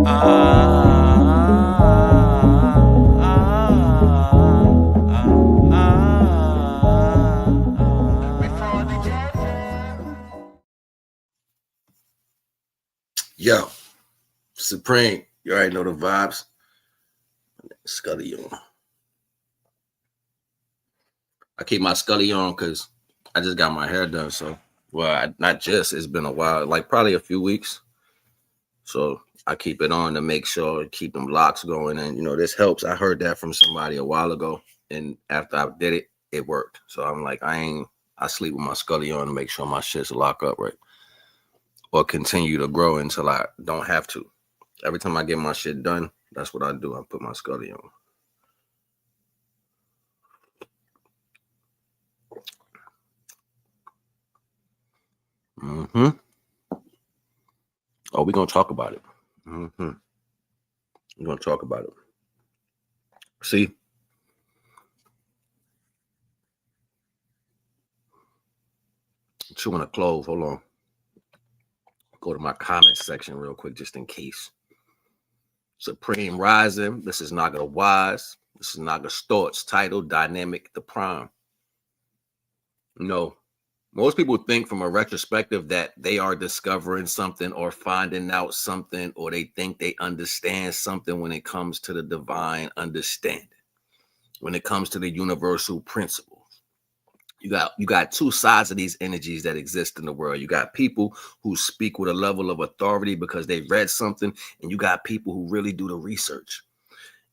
Yo, Supreme, you already know the vibes. Scully on. I keep my Scully on because I just got my hair done. So, well, not just, it's been a while, like probably a few weeks. So I keep it on to make sure, keep them locks going. And, you know, this helps. I heard that from somebody a while ago. And after I did it, it worked. So I'm like, I sleep with my Scully on to make sure my shit's lock up right. Or continue to grow until I don't have to. Every time I get my shit done, that's what I do. I put my Scully on. Mm-hmm. Oh, we're going to talk about it. Mm-hmm. We're going to talk about it. See? Chewing a clove. Hold on. Go to my comment section real quick, just in case. Supreme Rising. This is Naga the Wise. This is Naga's Thoughts. Title, Dynamic, the Prime. You know, most people think from a retrospective that they are discovering something or finding out something, or they think they understand something when it comes to the divine understanding, when it comes to the universal principles. You got two sides of these energies that exist in the world. You got people who speak with a level of authority because they read something, and you got people who really do the research.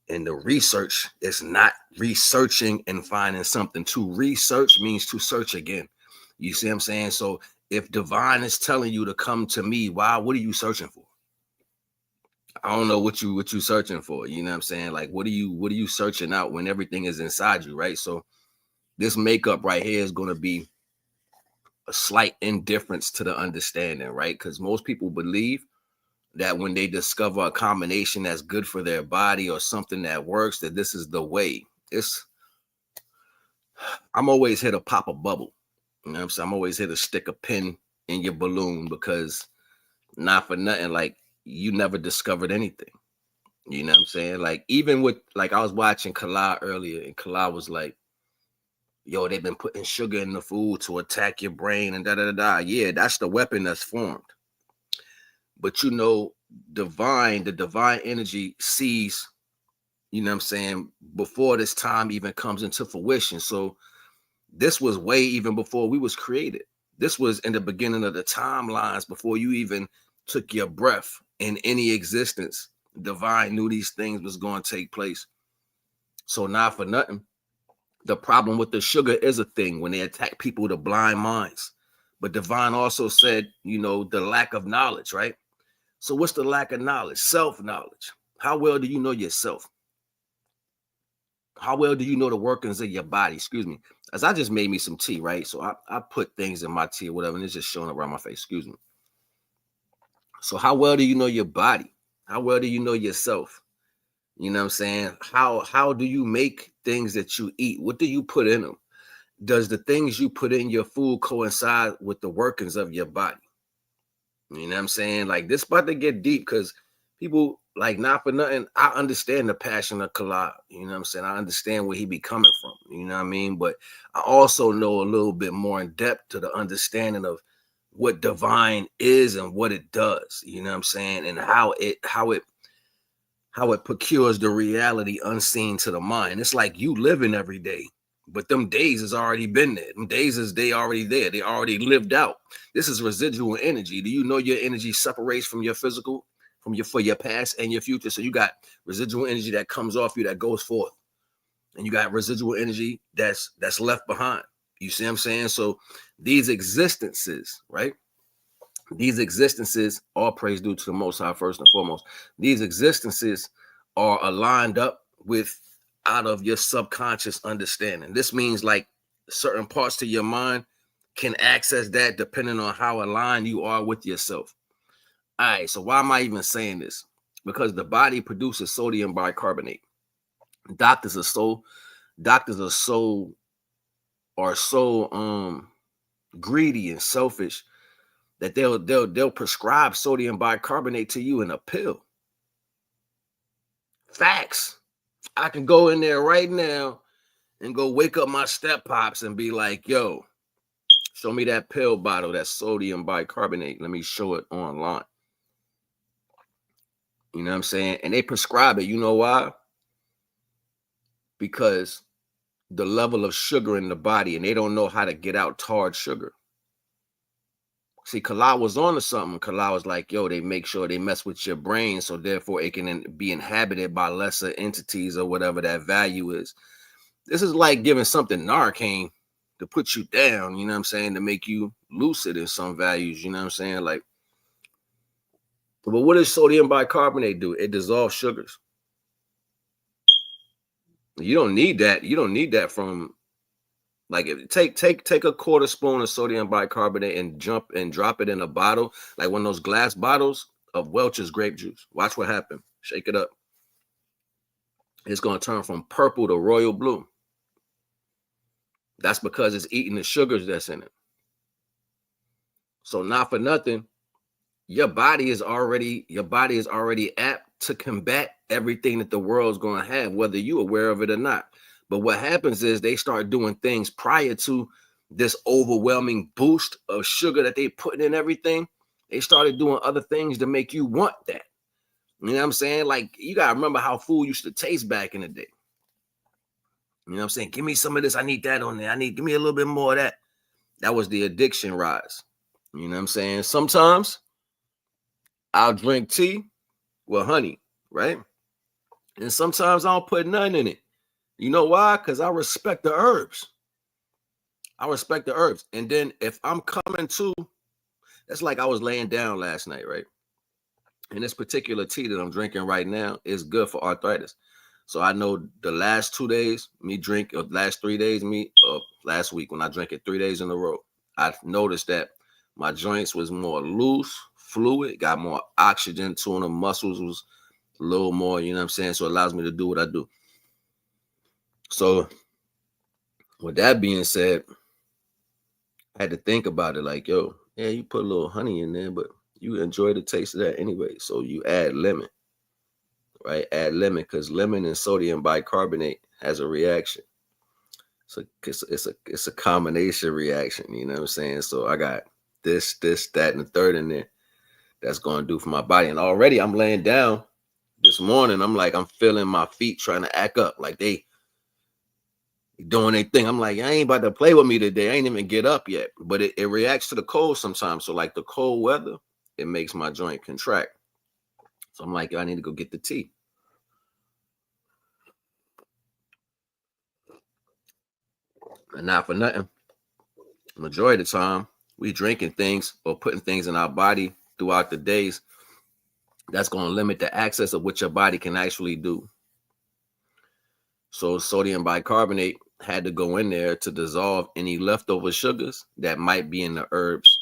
And the research is not researching and finding something. To research means to search again. You see what I'm saying? So if divine is telling you to come to me, what are you searching for? I don't know what you searching for. You know what I'm saying? Like, what are you searching out when everything is inside you, right? So this makeup right here is going to be a slight indifference to the understanding, right? Because most people believe that when they discover a combination that's good for their body or something that works, that this is the way. I'm always here to pop a bubble. You know what I'm saying? I'm always here to stick a pin in your balloon, because not for nothing, like, you never discovered anything. You know what I'm saying? Like, even with, like, I was watching Kala earlier, and Kala was like, yo, they've been putting sugar in the food to attack your brain and da-da-da-da. Yeah, that's the weapon that's formed. But, you know, the divine energy sees, you know what I'm saying, before this time even comes into fruition. So this was way even before we was created. This was in the beginning of the timelines, before you even took your breath in any existence. Divine knew these things was going to take place. So not for nothing, the problem with the sugar is a thing when they attack people with the blind minds. But divine also said, you know, the lack of knowledge, right? So what's the lack of knowledge? Self-knowledge. How well do you know yourself? How well do you know the workings of your body? Excuse me. As I just made me some tea, right? So I put things in my tea or whatever, and it's just showing up around my face. Excuse me. So how well do you know your body? How well do you know yourself? You know what I'm saying? How do you make things that you eat? What do you put in them? Does the things you put in your food coincide with the workings of your body? You know what I'm saying? Like, this about to get deep, because people, like, not for nothing, I understand the passion of Kala. You know what I'm saying? I understand where he be coming from. You know what I mean? But I also know a little bit more in depth to the understanding of what divine is and what it does. You know what I'm saying? And how it procures the reality unseen to the mind. It's like you living every day, but them days has already been there. Them days is they already there. They already lived out. This is residual energy. Do you know your energy separates from your physical, for your past and your future? So you got residual energy that comes off you, that goes forth, and you got residual energy that's left behind. You see what I'm saying? So these existences, right? These existences, all praise due to the Most High first and foremost. These existences are aligned up with out of your subconscious understanding. This means, like, certain parts to your mind can access that depending on how aligned you are with yourself. All right, so why am I even saying this? Because the body produces sodium bicarbonate. Doctors are so greedy and selfish that they'll prescribe sodium bicarbonate to you in a pill. Facts. I can go in there right now and go wake up my step pops and be like, yo, show me that pill bottle, that sodium bicarbonate. Let me show it online. You know what I'm saying? And they prescribe it. You know why? Because the level of sugar in the body, and they don't know how to get out tarred sugar. See, Kalal was on to something. Kalal was like, yo, they make sure they mess with your brain, so therefore it can be inhabited by lesser entities or whatever that value is. This is like giving something Narcan to put you down, you know what I'm saying, to make you lucid in some values, you know what I'm saying? Like, but what does sodium bicarbonate do? It dissolves sugars. You don't need that. You don't need that from, like, take a quarter spoon of sodium bicarbonate and drop it in a bottle, like one of those glass bottles of Welch's grape juice. Watch what happens. Shake it up. It's going to turn from purple to royal blue. That's because it's eating the sugars that's in it. So not for nothing, your body is already apt to combat everything that the world's going to have, whether you're aware of it or not. But what happens is they start doing things prior to this overwhelming boost of sugar that they put in everything. They started doing other things to make you want that. You know what I'm saying? Like, you got to remember how food used to taste back in the day. You know what I'm saying? Give me some of this. I need that on there. Give me a little bit more of that. That was the addiction rise. You know what I'm saying? Sometimes I'll drink tea with honey, right? And sometimes I don't put none in it. You know why? Because I respect the herbs. I respect the herbs. And then if I'm coming to, that's like I was laying down last night, right? And this particular tea that I'm drinking right now is good for arthritis. So I know the last 2 days, last 3 days, last week when I drank it 3 days in a row, I noticed that my joints was more loose, fluid, got more oxygen to them, muscles was a little more, you know what I'm saying? So it allows me to do what I do. So with that being said, I had to think about it like, yo, yeah, you put a little honey in there, but you enjoy the taste of that anyway. So you add lemon, right? Add lemon, because lemon and sodium bicarbonate has a reaction. So it's a combination reaction, you know what I'm saying? So I got this, that, and the third in there that's going to do for my body. And already I'm laying down this morning. I'm feeling my feet trying to act up. Like they doing their thing. I'm like, I ain't about to play with me today. I ain't even get up yet. But it reacts to the cold sometimes. So like the cold weather, it makes my joint contract. So I'm like, I need to go get the tea. And not for nothing, majority of the time, we drinking things or putting things in our body throughout the days that's going to limit the access of what your body can actually do. So sodium bicarbonate had to go in there to dissolve any leftover sugars that might be in the herbs.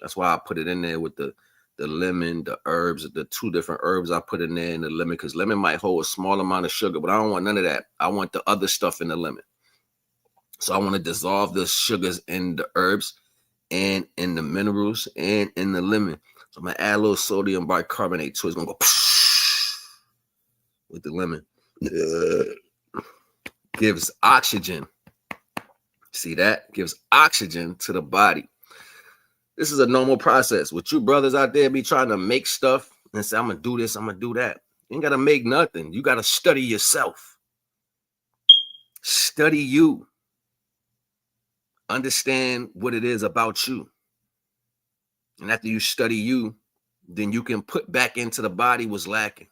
That's why I put it in there with the lemon, the herbs, the 2 different herbs I put in there in the lemon, because lemon might hold a small amount of sugar, but I don't want none of that. I want the other stuff in the lemon. So I want to dissolve the sugars in the herbs and in the minerals and in the lemon. So I'm going to add a little sodium bicarbonate to it. It's going to go with the lemon. Gives oxygen. See that? Gives oxygen to the body. This is a normal process. With you brothers out there be trying to make stuff and say, I'm going to do this, I'm going to do that. You ain't got to make nothing. You got to study yourself. Study you. Understand what it is about you. And after you study you, then you can put back into the body what's lacking.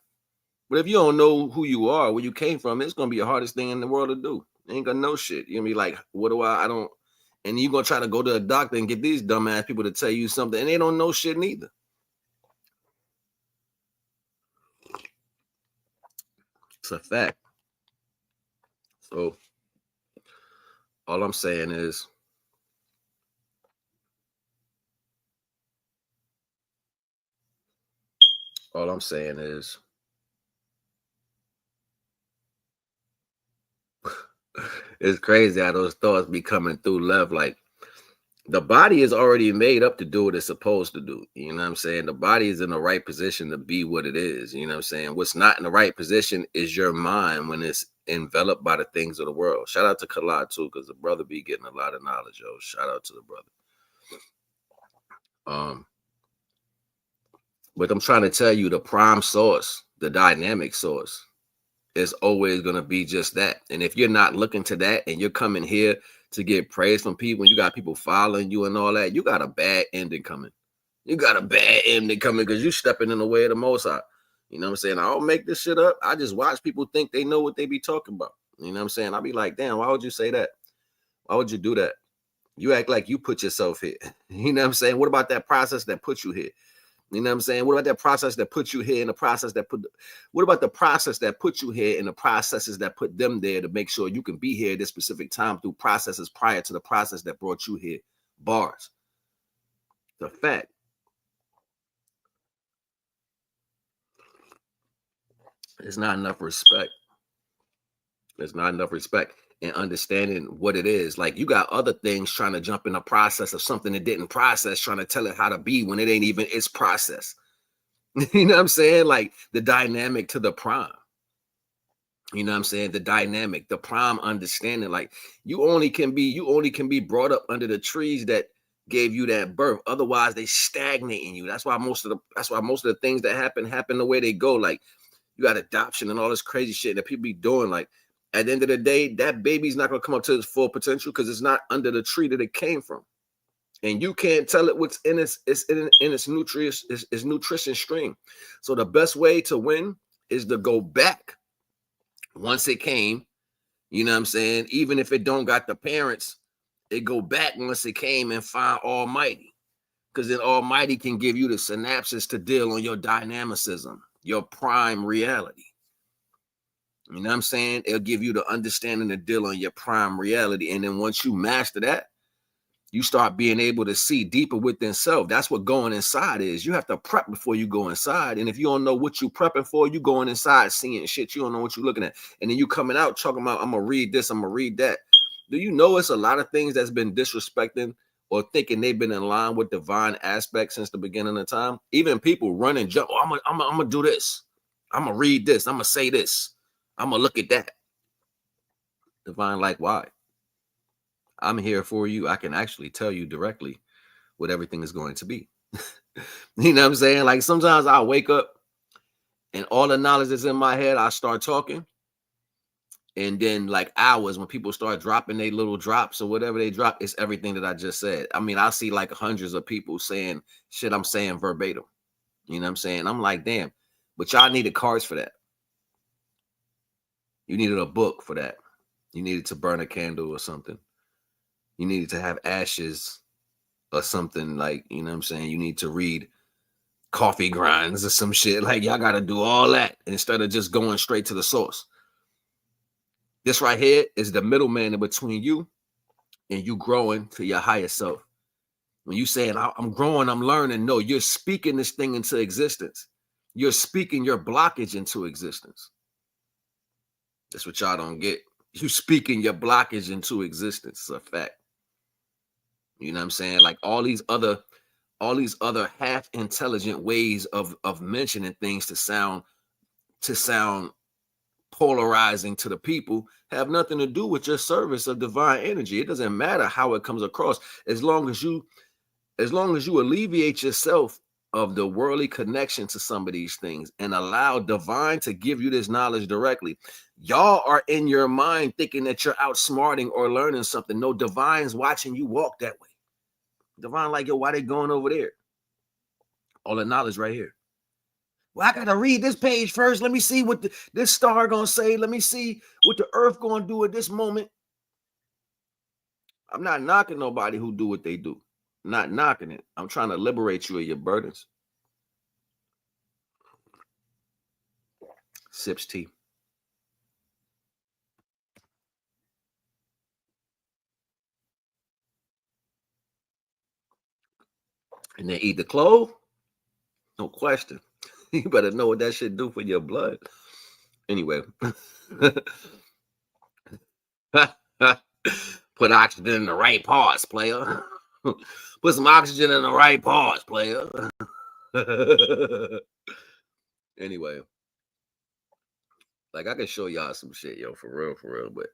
But if you don't know who you are, where you came from, it's going to be the hardest thing in the world to do. You ain't going to know shit. You're going to be like, what do I don't. And you're going to try to go to a doctor and get these dumbass people to tell you something, and they don't know shit neither. It's a fact. So all I'm saying is, it's crazy how those thoughts be coming through left. Like The body is already made up to do what it's supposed to do. You know what I'm saying? The body is in the right position to be what it is. You know what I'm saying? What's not in the right position is your mind when it's enveloped by the things of the world. Shout out to Khalad too, because the brother be getting a lot of knowledge, yo. Shout out to the brother. But I'm trying to tell you, the prime source, the dynamic source, is always going to be just that. And if you're not looking to that and you're coming here to get praise from people and you got people following you and all that, you got a bad ending coming. You got a bad ending coming because you stepping in the way of the Most High. You know what I'm saying? I don't make this shit up. I just watch people think they know what they be talking about. You know what I'm saying? I'll be like, damn, why would you say that? Why would you do that? You act like you put yourself here. You know what I'm saying? What about that process that put you here? You know what I'm saying? What about that process that put you here and the process that what about the process that put you here and the processes that put them there to make sure you can be here at this specific time through processes prior to the process that brought you here? Bars. The fact. It's not enough respect. There's not enough respect and understanding what it is. Like, you got other things trying to jump in a process of something that didn't process, trying to tell it how to be when it ain't even its process. You know what I'm saying? Like the dynamic to the prime. You know what I'm saying? The dynamic, the prime understanding. Like you only can be brought up under the trees that gave you that birth. Otherwise, they stagnate in you. That's why most of the things that happen the way they go. Like you got adoption and all this crazy shit that people be doing. Like at the end of the day, that baby's not gonna come up to its full potential because it's not under the tree that it came from. And you can't tell it what's in its nutrition stream. So the best way to win is to go back once it came. You know what I'm saying? Even if it don't got the parents, it go back once it came and find Almighty. Because then Almighty can give you the synapses to deal on your dynamicism, your prime reality. You know what I'm saying? It'll give you the understanding to deal on your prime reality. And then once you master that, you start being able to see deeper within self. That's what going inside is. You have to prep before you go inside. And if you don't know what you're prepping for, you going inside seeing shit. You don't know what you're looking at. And then you coming out talking about, I'm going to read this, I'm going to read that. Do you know it's a lot of things that's been disrespecting or thinking they've been in line with divine aspects since the beginning of time? Even people run and jump. Oh, I'm going to do this. I'm going to read this. I'm going to say this. I'm going to look at that. Divine, like, why? I'm here for you. I can actually tell you directly what everything is going to be. You know what I'm saying? Like sometimes I wake up and all the knowledge that's in my head, I start talking. And then like hours when people start dropping their little drops or whatever they drop, it's everything that I just said. I mean, I see like hundreds of people saying shit I'm saying verbatim. You know what I'm saying? I'm like, damn, but y'all needed cards for that. You needed a book for that. You needed to burn a candle or something. You needed to have ashes or something, like, you know what I'm saying? You need to read coffee grinds or some shit. Like, y'all got to do all that instead of just going straight to the source. This right here is the middleman in between you and you growing to your higher self. When you saying, I'm growing, I'm learning, no, you're speaking this thing into existence. You're speaking your blockage into existence. That's what y'all don't get. You speaking your blockage into existence. It's a fact. You know what I'm saying? Like all these other half intelligent ways of mentioning things to sound polarizing to the people have nothing to do with your service of divine energy. It doesn't matter how it comes across, as long as you alleviate yourself of the worldly connection to some of these things and allow divine to give you this knowledge directly. Y'all are in your mind thinking that you're outsmarting or learning something. No, divine's watching you walk that way. Divine, like, yo, why they going over there? All the knowledge right here. Well, I gotta read this page first. Let me see what this star gonna say. Let me see what the earth gonna do at this moment. I'm not knocking nobody who do what they do. I'm not knocking it. I'm trying to liberate you of your burdens. Sips tea. And then eat the clove? No question. You better know what that shit do for your blood. Anyway. Put oxygen in the right parts, player. Put some oxygen in the right parts, player. Anyway, like I can show y'all some shit, yo, for real, but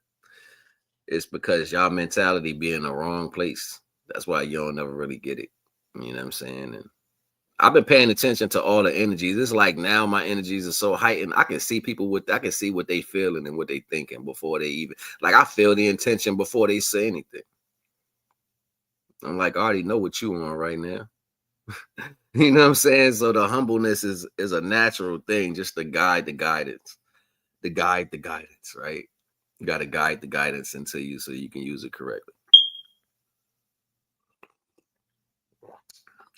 it's because y'all mentality be in the wrong place. That's why you don't never really get it. You know what I'm saying? And I've been paying attention to all the energies. It's like now my energies are so heightened. I can see I can see what they feeling and what they thinking before they even, like I feel the intention before they say anything. I'm like, I already know what you want right now. You know what I'm saying? So the humbleness is a natural thing, just to guide the guidance. To guide the guidance, right? You got to guide the guidance into you so you can use it correctly.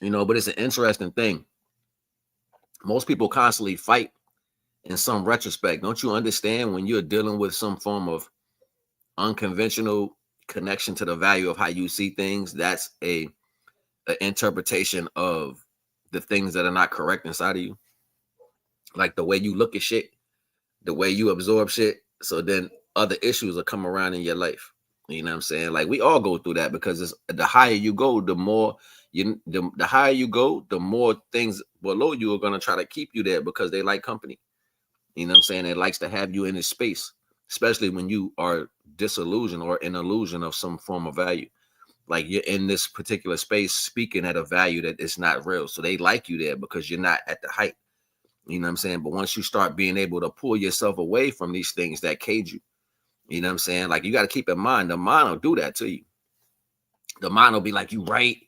You know, but it's an interesting thing. Most people constantly fight in some retrospect. Don't you understand when you're dealing with some form of unconventional connection to the value of how you see things? That's a interpretation of the things that are not correct inside of you. Like the way you look at shit, the way you absorb shit. So then other issues will come around in your life. You know what I'm saying? Like we all go through that because it's, the higher you go, the more the higher you go, the more things below you are going to try to keep you there because they like company. You know what I'm saying? It likes to have you in this space, especially when you are disillusioned or in illusion of some form of value. Like you're in this particular space speaking at a value that is not real. So they like you there because you're not at the height. You know what I'm saying? But once you start being able to pull yourself away from these things that cage you, you know what I'm saying? Like you got to keep in mind, the mind will do that to you. The mind will be like, you right.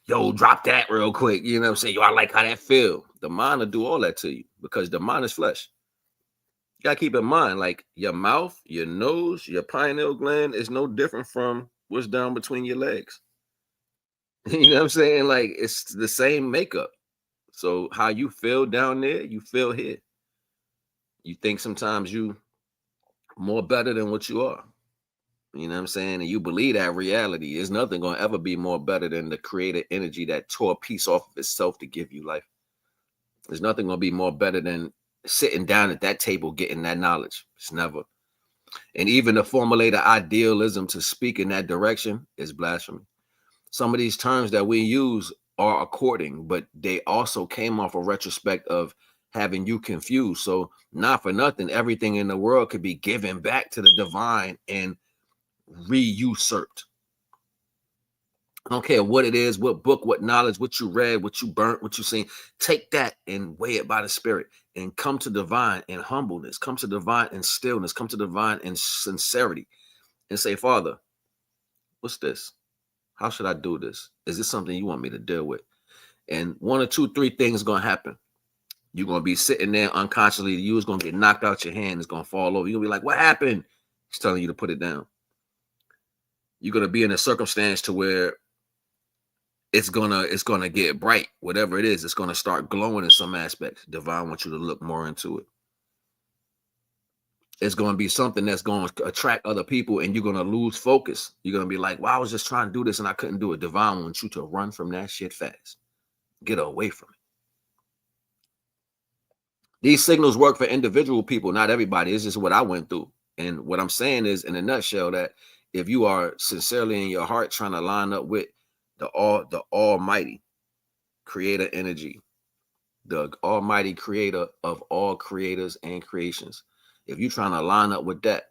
Yo, drop that real quick. You know what I'm saying? Yo, I like how that feel. The mind will do all that to you because the mind is flesh. You got to keep in mind, like your mouth, your nose, your pineal gland is no different from what's down between your legs. You know what I'm saying? Like it's the same makeup. So how you feel down there, you feel here. You think sometimes you more better than what you are. You know what I'm saying? And you believe that reality. There's nothing going to ever be more better than the creative energy that tore a piece off of itself to give you life. There's nothing going to be more better than sitting down at that table getting that knowledge. It's never. And even to formulate an idealism to speak in that direction is blasphemy. Some of these terms that we use are according, but they also came off a retrospect of having you confused. So not for nothing, everything in the world could be given back to the divine and re-usurped. I don't care what it is, what book, what knowledge, what you read, what you burnt, what you seen. Take that and weigh it by the spirit and come to divine in humbleness, come to divine in stillness, come to divine in sincerity and say, Father, what's this? How should I do this? Is this something you want me to deal with? And one or two, three things going to happen. You're going to be sitting there unconsciously. You is going to get knocked out your hand. It's going to fall over. You're going to be like, what happened? He's telling you to put it down. You're going to be in a circumstance to where it's gonna get bright. Whatever it is, it's going to start glowing in some aspects. Divine wants you to look more into it. It's going to be something that's going to attract other people and you're going to lose focus. You're going to be like, well, I was just trying to do this and I couldn't do it. Divine wants you to run from that shit fast. Get away from it. These signals work for individual people, not everybody. It's just what I went through. And what I'm saying is, in a nutshell, that if you are sincerely in your heart trying to line up with the almighty creator energy, the almighty creator of all creators and creations, if you're trying to line up with that,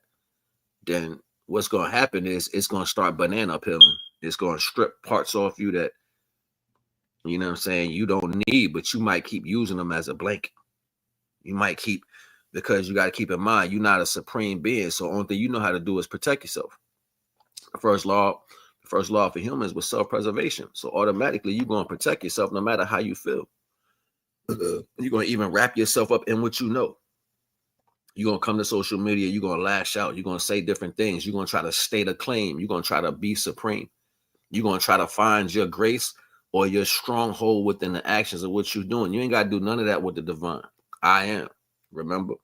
then what's going to happen is it's going to start banana peeling. It's going to strip parts off you that, you know what I'm saying, you don't need, but you might keep using them as a blanket. You might keep, because you got to keep in mind, you're not a supreme being. So only thing you know how to do is protect yourself. The first law for humans was self-preservation. So automatically you're going to protect yourself no matter how you feel. You're going to even wrap yourself up in what you know. You're going to come to social media. You're going to lash out. You're going to say different things. You're going to try to state a claim. You're going to try to be supreme. You're going to try to find your grace or your stronghold within the actions of what you're doing. You ain't got to do none of that with the divine. I am. Remember?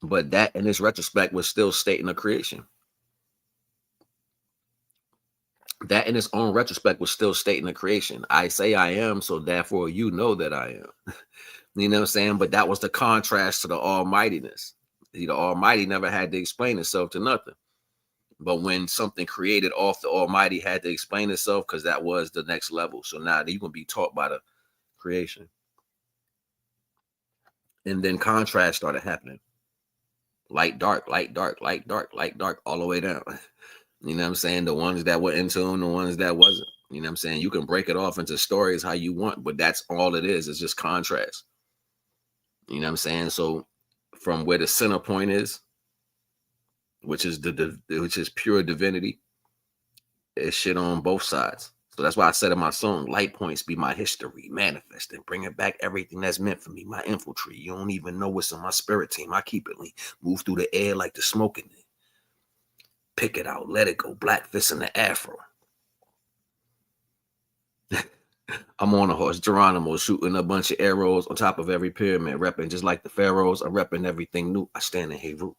But that in this retrospect was still stating a creation. That in its own retrospect was still stating a creation. I say I am, so therefore you know that I am. You know what I'm saying? But that was the contrast to the almightiness. The Almighty never had to explain itself to nothing. But when something created off the Almighty had to explain itself, because that was the next level. So now you're gonna be taught by the creation. And then contrast started happening. Light, dark, light, dark, light, dark, light, dark, all the way down. You know what I'm saying? The ones that were in tune, the ones that wasn't. You know what I'm saying? You can break it off into stories how you want, but that's all it is. It's just contrast. You know what I'm saying? So from where the center point is, which is which is pure divinity, it's shit on both sides. So that's why I said in my song, light points be my history, manifesting, bringing back everything that's meant for me, my infantry. You don't even know what's in my spirit team. I keep it lean, move through the air like the smoke in it. Pick it out, let it go, black fist in the afro. I'm on a horse, Geronimo, shooting a bunch of arrows on top of every pyramid, repping just like the pharaohs. I'm repping everything new. I stand in Heru.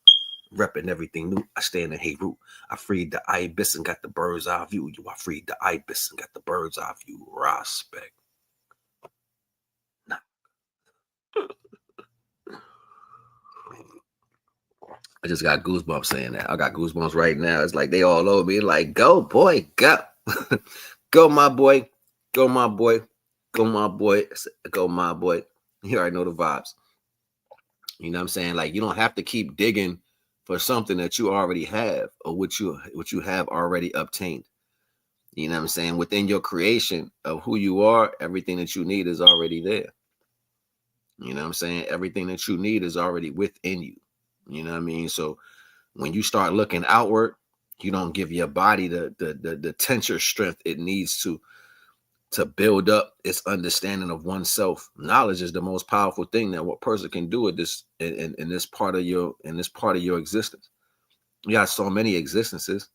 Repping everything new. I stand in Heru. I freed the ibis and got the bird's eye view. I freed the ibis and got the bird's eye view. Respect. Nah. I just got goosebumps saying that. I got goosebumps right now. It's like they all over me. Like, go, boy, go. Go, my boy. Go, my boy. Go, my boy. Go, my boy. You already know the vibes. You know what I'm saying? Like, you don't have to keep digging for something that you already have or what you have already obtained. You know what I'm saying? Within your creation of who you are, everything that you need is already there. You know what I'm saying? Everything that you need is already within you. You know what I mean? So when you start looking outward, you don't give your body the tensor strength it needs to build up its understanding of oneself. Knowledge is the most powerful thing that what person can do at this in this part of your existence. You got so many existences.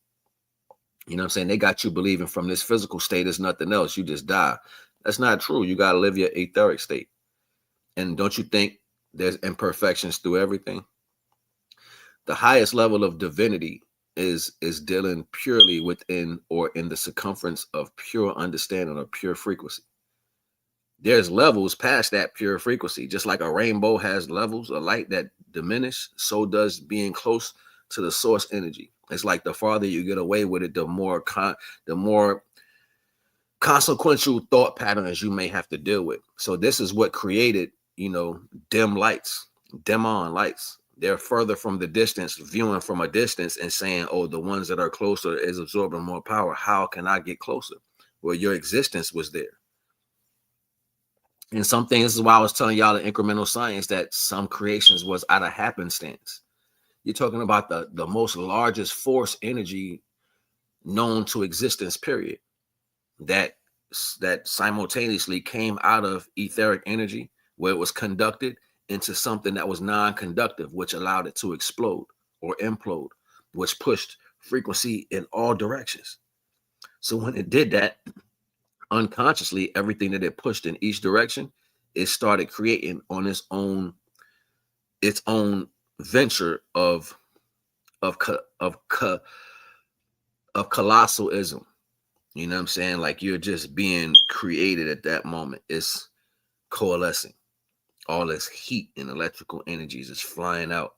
You know what I'm saying? They got you believing from this physical state is nothing else. You just die. That's not true. You got to live your etheric state. And don't you think there's imperfections through everything? The highest level of divinity is dealing purely within or in the circumference of pure understanding or pure frequency. There's levels past that pure frequency. Just like a rainbow has levels of light that diminish, so does being close to the source energy. It's like the farther you get away with it, the more consequential thought patterns you may have to deal with. So this is what created, dim lights, dim on lights. They're further from the distance, viewing from a distance and saying, oh, the ones that are closer is absorbing more power. How can I get closer? Well, your existence was there. And some things, this is why I was telling y'all in incremental science that some creations was out of happenstance. You're talking about the most largest force energy known to existence, period. That simultaneously came out of etheric energy, where it was conducted into something that was non-conductive, which allowed it to explode or implode, which pushed frequency in all directions. So when it did that, unconsciously, everything that it pushed in each direction, it started creating on its own venture of colossalism. You know what I'm saying? Like you're just being created at that moment. It's coalescing. All this heat and electrical energies is flying out.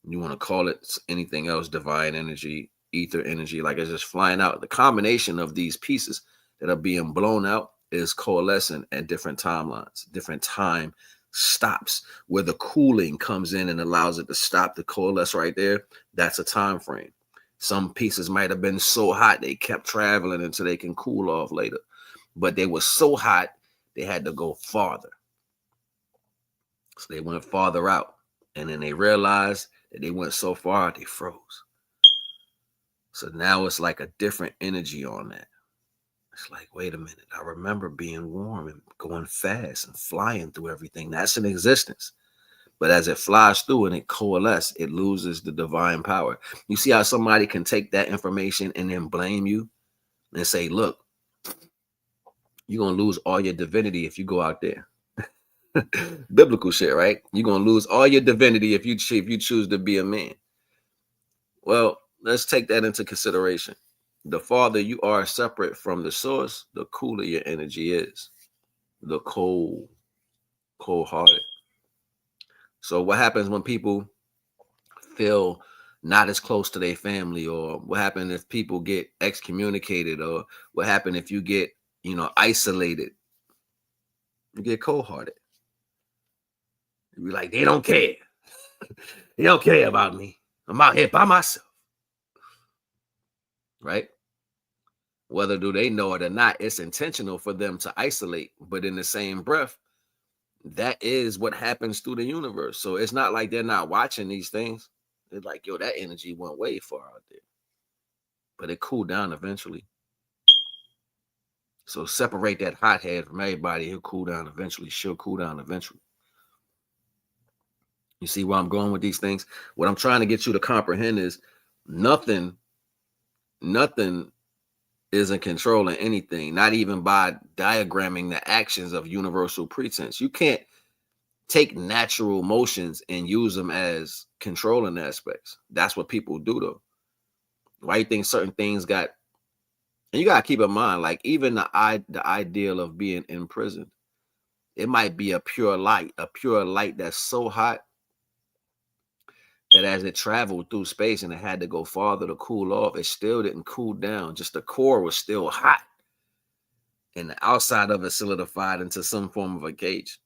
You want to call it anything else, divine energy, ether energy, like it's just flying out. The combination of these pieces that are being blown out is coalescing at different timelines, different time stops where the cooling comes in and allows it to stop to coalesce right there. That's a time frame. Some pieces might have been so hot they kept traveling until they can cool off later, but they were so hot they had to go farther. So they went farther out, and then they realized that they went so far they froze. So now it's like a different energy on that. It's like, wait a minute, I remember being warm and going fast and flying through everything. That's an existence. But as it flies through and it coalesces, it loses the divine power. You see how somebody can take that information and then blame you and say, look, you're going to lose all your divinity if you go out there. Biblical shit, right? You're going to lose all your divinity if you choose to be a man. Well, let's take that into consideration. The farther you are separate from the source, the cooler your energy is. The cold-hearted. So what happens when people feel not as close to their family, or what happened if people get excommunicated, or what happened if you get, isolated. You get cold-hearted. You be like, they don't care. They don't care about me. I'm out here by myself. Right? Whether do they know it or not, it's intentional for them to isolate. But in the same breath, that is what happens through the universe. So it's not like they're not watching these things. They're like, yo, that energy went way far out there. But it cooled down eventually. So separate that hothead from everybody. He'll cool down eventually. She'll cool down eventually. You see where I'm going with these things? What I'm trying to get you to comprehend is nothing isn't controlling anything, not even by diagramming the actions of universal pretense. You can't take natural motions and use them as controlling aspects. That's what people do, though. Why you think certain things got? And you gotta keep in mind, like even the ideal of being imprisoned, it might be a pure light that's so hot that as it traveled through space and it had to go farther to cool off, it still didn't cool down. Just the core was still hot, and the outside of it solidified into some form of a cage.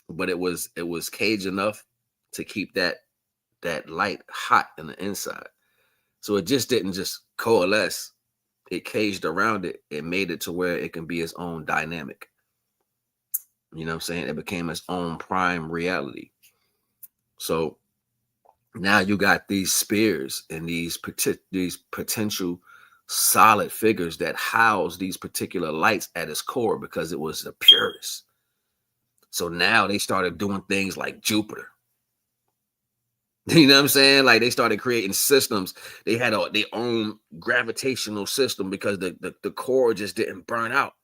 But it was cage enough to keep that light hot in the inside. So it just didn't just coalesce. It caged around it. It made it to where it can be its own dynamic. You know what I'm saying? It became its own prime reality. So now you got these spheres and these potential solid figures that house these particular lights at its core because it was the purest. So now they started doing things like Jupiter. You know what I'm saying? Like they started creating systems. They had their own gravitational system because the core just didn't burn out.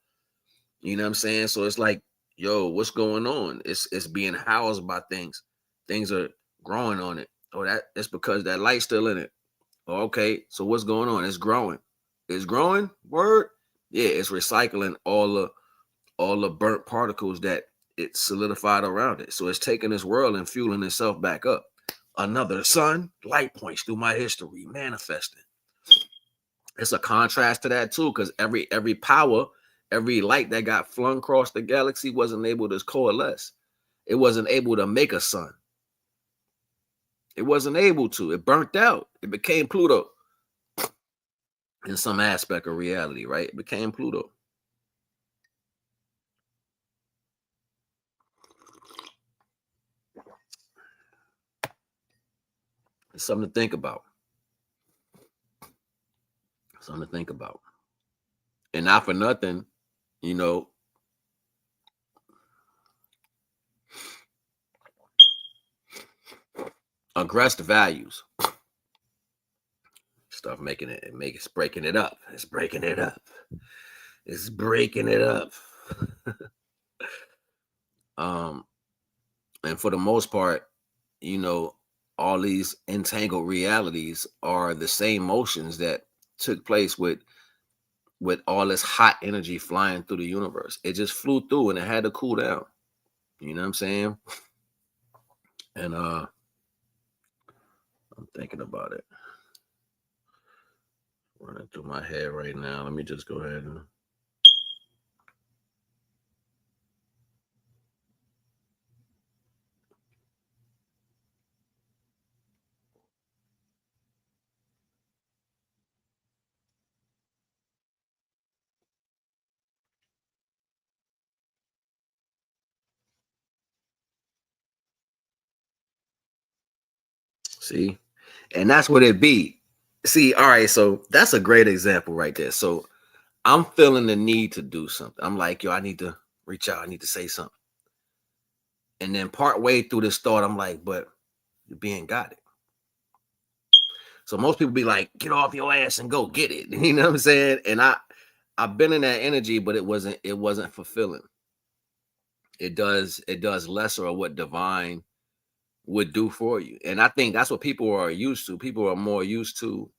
You know what I'm saying? So it's like, yo, what's going on? It's being housed by things. Things are growing on it. Oh, that's because that light's still in it. Oh, okay, so what's going on? It's growing. It's growing. Word. Yeah, it's recycling all the burnt particles that it solidified around it. So it's taking this world and fueling itself back up. Another sun, light points through my history, manifesting. It's a contrast to that too, because every power, every light that got flung across the galaxy wasn't able to coalesce. It wasn't able to make a sun. It wasn't able to. It burnt out. It became Pluto. In some aspect of reality, right? It became Pluto. It's something to think about. Something to think about. And not for nothing, aggressive values. Stuff it's breaking it up. It's breaking it up. It's breaking it up. And for the most part, all these entangled realities are the same motions that took place with all this hot energy flying through the universe. It just flew through and it had to cool down. You know what I'm saying? And I'm thinking about it. Running through my head right now. Let me just go ahead and see. And that's what it be. See, all right, so that's a great example right there. So I'm feeling the need to do something. I'm like, yo, I need to reach out. I need to say something. And then part way through this thought, I'm like, but you're being got it. So most people be like, get off your ass and go get it. You know what I'm saying? And I've been in that energy, but it wasn't fulfilling. It does lesser of what divine would do for you. And I think that's what people are used to. People are more used to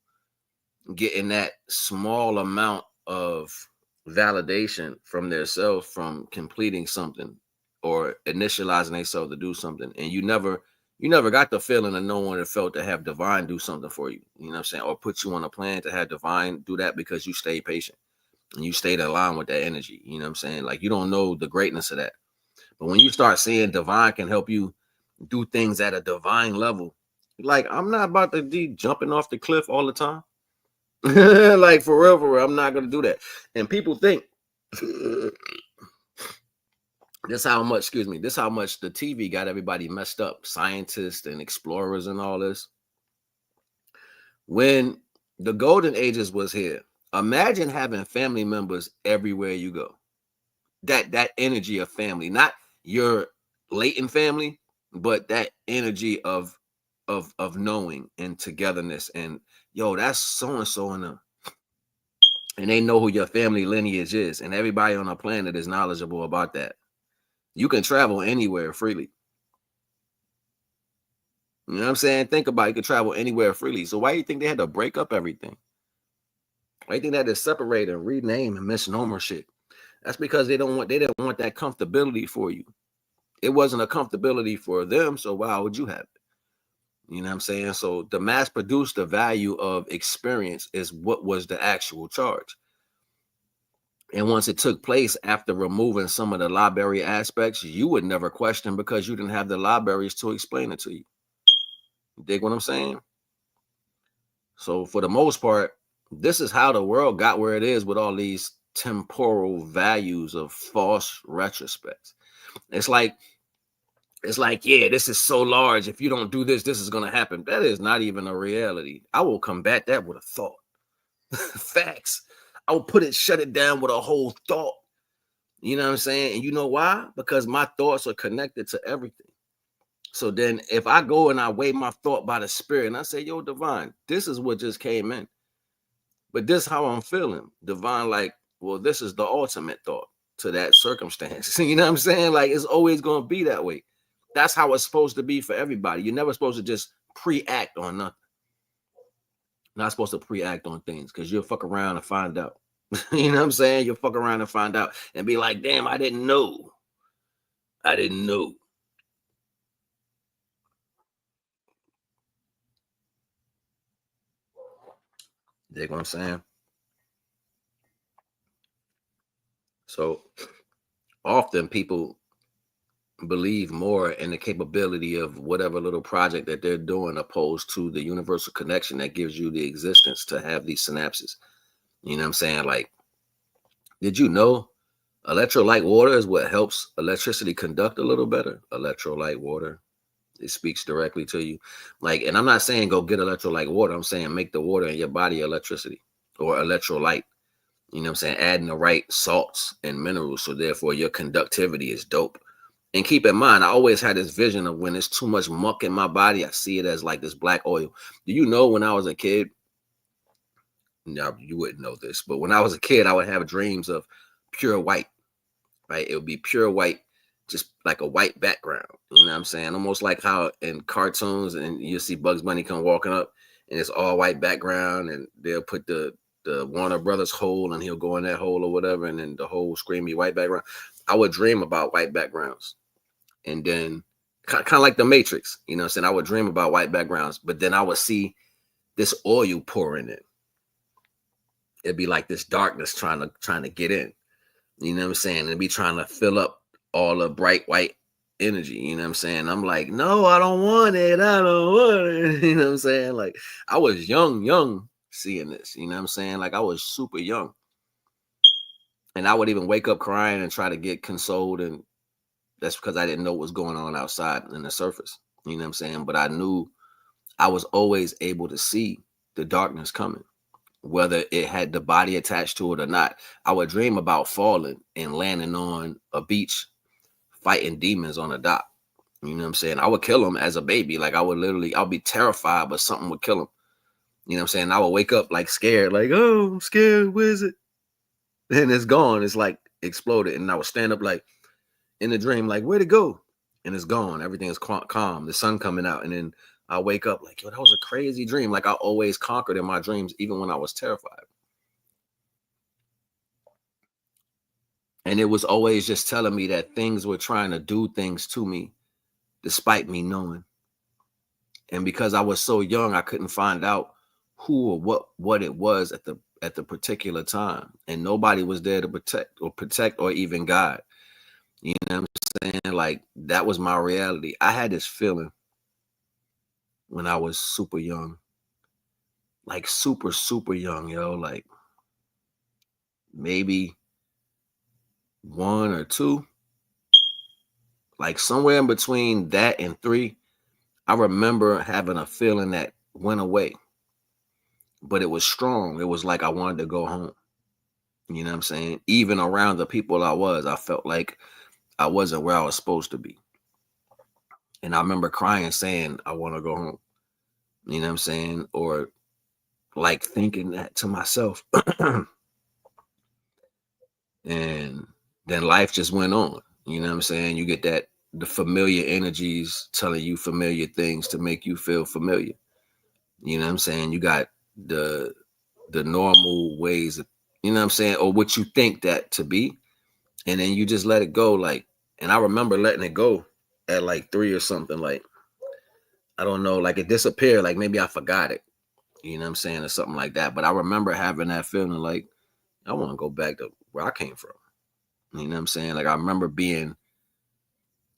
getting that small amount of validation from their self from completing something or initializing themselves to do something. And you never You never got the feeling of no one that felt to have divine do something for you. You know what I'm saying? Or put you on a plan to have divine do that because you stayed patient and you stayed in line with that energy. You know what I'm saying? Like you don't know the greatness of that. But when you start seeing divine can help you do things at a divine level, like I'm not about to be jumping off the cliff all the time. Like for real, I'm not gonna do that. And people think this how much, excuse me, this how much the TV got everybody messed up, scientists and explorers and all this. When the golden ages was here, imagine having family members everywhere you go. That energy of family, not your latent family, but that energy of knowing and togetherness and yo, that's so and so in them. And they know who your family lineage is, and everybody on the planet is knowledgeable about that. You can travel anywhere freely. You know what I'm saying? Think about it. You can travel anywhere freely. So why do you think they had to break up everything? Why do you think they had to separate and rename and misnomer shit? That's because they didn't want that comfortability for you. It wasn't a comfortability for them, so why would you have it? You know what I'm saying? So the mass produced the value of experience is what was the actual charge. And once it took place after removing some of the library aspects, you would never question because you didn't have the libraries to explain it to you. Dig what I'm saying? So for the most part, this is how the world got where it is with all these temporal values of false retrospects. It's like, yeah, this is so large. If you don't do this, this is going to happen. That is not even a reality. I will combat that with a thought. Facts. I will shut it down with a whole thought. You know what I'm saying? And you know why? Because my thoughts are connected to everything. So then if I go and I weigh my thought by the spirit and I say, yo, divine, this is what just came in. But this is how I'm feeling. Divine, like, well, this is the ultimate thought to that circumstance. You know what I'm saying? Like, it's always going to be that way. That's how it's supposed to be for everybody. You're never supposed to just pre-act on nothing. Not supposed to pre-act on things because you'll fuck around and find out. You know what I'm saying? You'll fuck around and find out and be like, damn, I didn't know. I didn't know. Dig what I'm saying? So often people believe more in the capability of whatever little project that they're doing opposed to the universal connection that gives you the existence to have these synapses. You know what I'm saying? Like, did you know electrolyte water is what helps electricity conduct a little better? Electrolyte water. It speaks directly to you. Like, and I'm not saying go get electrolyte water. I'm saying make the water in your body electricity or electrolyte. You know what I'm saying? Adding the right salts and minerals. So therefore your conductivity is dope. And keep in mind, I always had this vision of when there's too much muck in my body, I see it as like this black oil. Do you know when I was a kid? No, you wouldn't know this, but when I was a kid, I would have dreams of pure white, right? It would be pure white, just like a white background. You know what I'm saying? Almost like how in cartoons and you see Bugs Bunny come walking up and it's all white background and they'll put the Warner Brothers hole and he'll go in that hole or whatever. And then the whole screamy white background. I would dream about white backgrounds. And then kind of like the Matrix, you know what I'm saying? I would dream about white backgrounds, but then I would see this oil pouring in. It'd be like this darkness trying to get in. You know what I'm saying? It'd be trying to fill up all the bright white energy. You know what I'm saying? I'm like, no, I don't want it. I don't want it. You know what I'm saying? Like I was young seeing this. You know what I'm saying? Like I was super young. And I would even wake up crying and try to get consoled. And that's because I didn't know what was going on outside in the surface. You know what I'm saying? But I knew I was always able to see the darkness coming, whether it had the body attached to it or not. I would dream about falling and landing on a beach, fighting demons on a dock. You know what I'm saying? I would kill them as a baby. Like I'll be terrified, but something would kill them. You know what I'm saying? I would wake up like scared, like, oh, I'm scared. Where is it? And it's gone. It's like exploded. And I would stand up like in the dream, like, where'd it go? And it's gone. Everything is calm. The sun coming out. And then I wake up like, yo, that was a crazy dream. Like I always conquered in my dreams, even when I was terrified. And it was always just telling me that things were trying to do things to me, despite me knowing. And because I was so young, I couldn't find out who or what it was at the particular time. And nobody was there to protect or even guide. You know what I'm saying? Like that was my reality. I had this feeling when I was super young, like super young, yo, like maybe 1 or 2, like somewhere in between that and 3. I remember having a feeling that went away, but it was strong. It was like I wanted to go home. You know what I'm saying? Even around the people I felt like I wasn't where I was supposed to be. And I remember crying, saying, I want to go home. You know what I'm saying? Or like thinking that to myself. And then life just went on. You know what I'm saying? You get the familiar energies telling you familiar things to make you feel familiar. You know what I'm saying? You got the normal ways of, you know what I'm saying, or what you think that to be, and then you just let it go. Like, and I remember letting it go at like 3 or something. Like, I don't know, like it disappeared. Like maybe I forgot it. You know what I'm saying, or something like that. But I remember having that feeling like I want to go back to where I came from. You know what I'm saying? Like I remember being